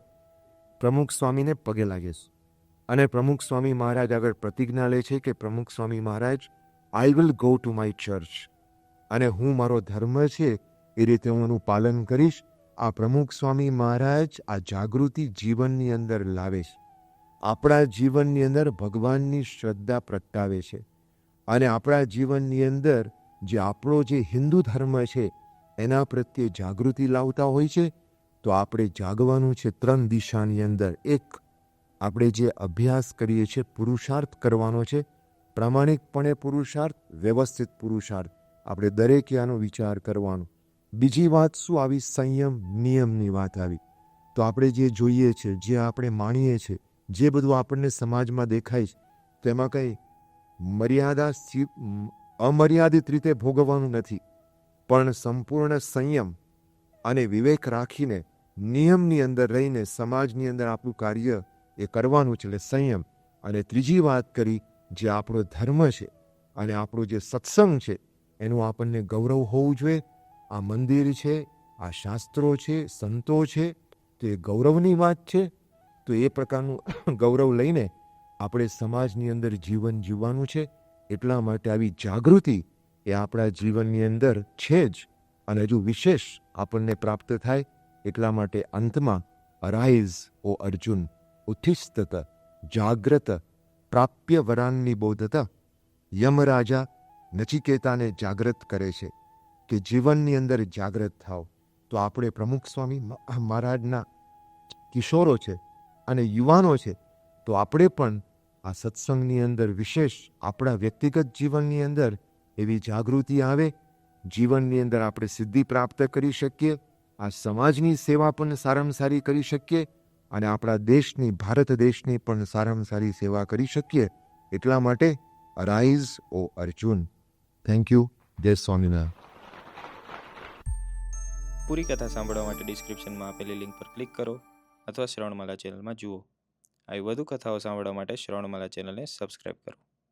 પ્રમુખ સ્વામીને પગે લાગે છે અને પ્રમુખ સ્વામી મહારાજ આગળ પ્રતિજ્ઞા લે છે કે Pramukh Swami Maharaj, I will go to my church, અને હું મારો ધર્મ છે એ રીતે હું એનું પાલન કરીશ આ પ્રમુખ સ્વામી મહારાજ આ જાગૃતિ જીવનની અંદર લાવે છે. આપણા જીવનની અંદર ભગવાનની શ્રદ્ધા પ્રગટાવે છે અને આપણા જીવનની અંદર જે આપણો જે હિન્દુ ધર્મ છે એના પ્રત્યે જાગૃતિ લાવતા હોય છે. તો આપણે જાગવાનું છે 3 દિશાની અંદર. એક, આપણે જે અભ્યાસ કરીએ છીએ, પુરુષાર્થ કરવાનો છે, પ્રામાણિકપણે પુરુષાર્થ, વ્યવસ્થિત પુરુષાર્થ. આપણે દરેકે આનો વિચાર કરવાનો. બીજી વાત શું આવી? સંયમ, નિયમની વાત આવી. તો આપણે જે જોઈએ છે, જે આપણે માણીએ છીએ, જે બધું આપણને સમાજમાં દેખાય છે, તેમાં કંઈ અમર્યાદિત રીતે ભોગવવાનું નથી, પણ સંપૂર્ણ સંયમ અને વિવેક રાખીને નિયમની અંદર રહીને સમાજની અંદર આપણું કાર્ય એ કરવાનું છે, એટલે સંયમ. અને ત્રીજી વાત કરી, જે આપણો ધર્મ છે અને આપણો જે સત્સંગ છે એનું આપણને ગૌરવ હોવું જોઈએ. આ મંદિર છે, આ શાસ્ત્રો છે, સંતો છે, તો એ ગૌરવની વાત છે. તો એ પ્રકારનું ગૌરવ લઈને આપણે સમાજની અંદર જીવન જીવવાનું છે. એટલા માટે આવી જાગૃતિ એ આપણા જીવનની અંદર છે જ, અને હજુ વિશેષ આપણને પ્રાપ્ત થાય. એટલા માટે અંતમાં અરાઇઝ ઓ અર્જુન, ઉત્થિષ્ઠત જાગ્રત પ્રાપ્ય વરાનની બોધતા. યમરાજા નચિકેતાને જાગૃત કરે છે કે જીવનની અંદર જાગૃત થાવ. તો આપણે પ્રમુખ સ્વામી મહારાજના કિશોરો છે અને યુવાનો છે, તો આપણે પણ આ સત્સંગની અંદર વિશેષ આપણા વ્યક્તિગત જીવનની અંદર એવી જાગૃતિ આવે. જીવનની અંદર આપણે સિદ્ધિ પ્રાપ્ત કરી શકીએ, આ સમાજની સેવા પણ સારામાં સારી કરી શકીએ અને આપણા દેશની, ભારત દેશની પણ સારામાં સારી સેવા કરી શકીએ. એટલા માટે arise O Arjun. Thank you. જય સ્વામિનારાયણ. પૂરી કથા સાંભળવા માટે ડિસ્ક્રિપ્શનમાં આપેલી લિંક પર ક્લિક કરો અથવા શ્રવણમાલા ચેનલમાં જુઓ. આવી વધુ કથાઓ સાંભળવા માટે શ્રવણમાલા ચેનલને સબસ્ક્રાઈબ કરો.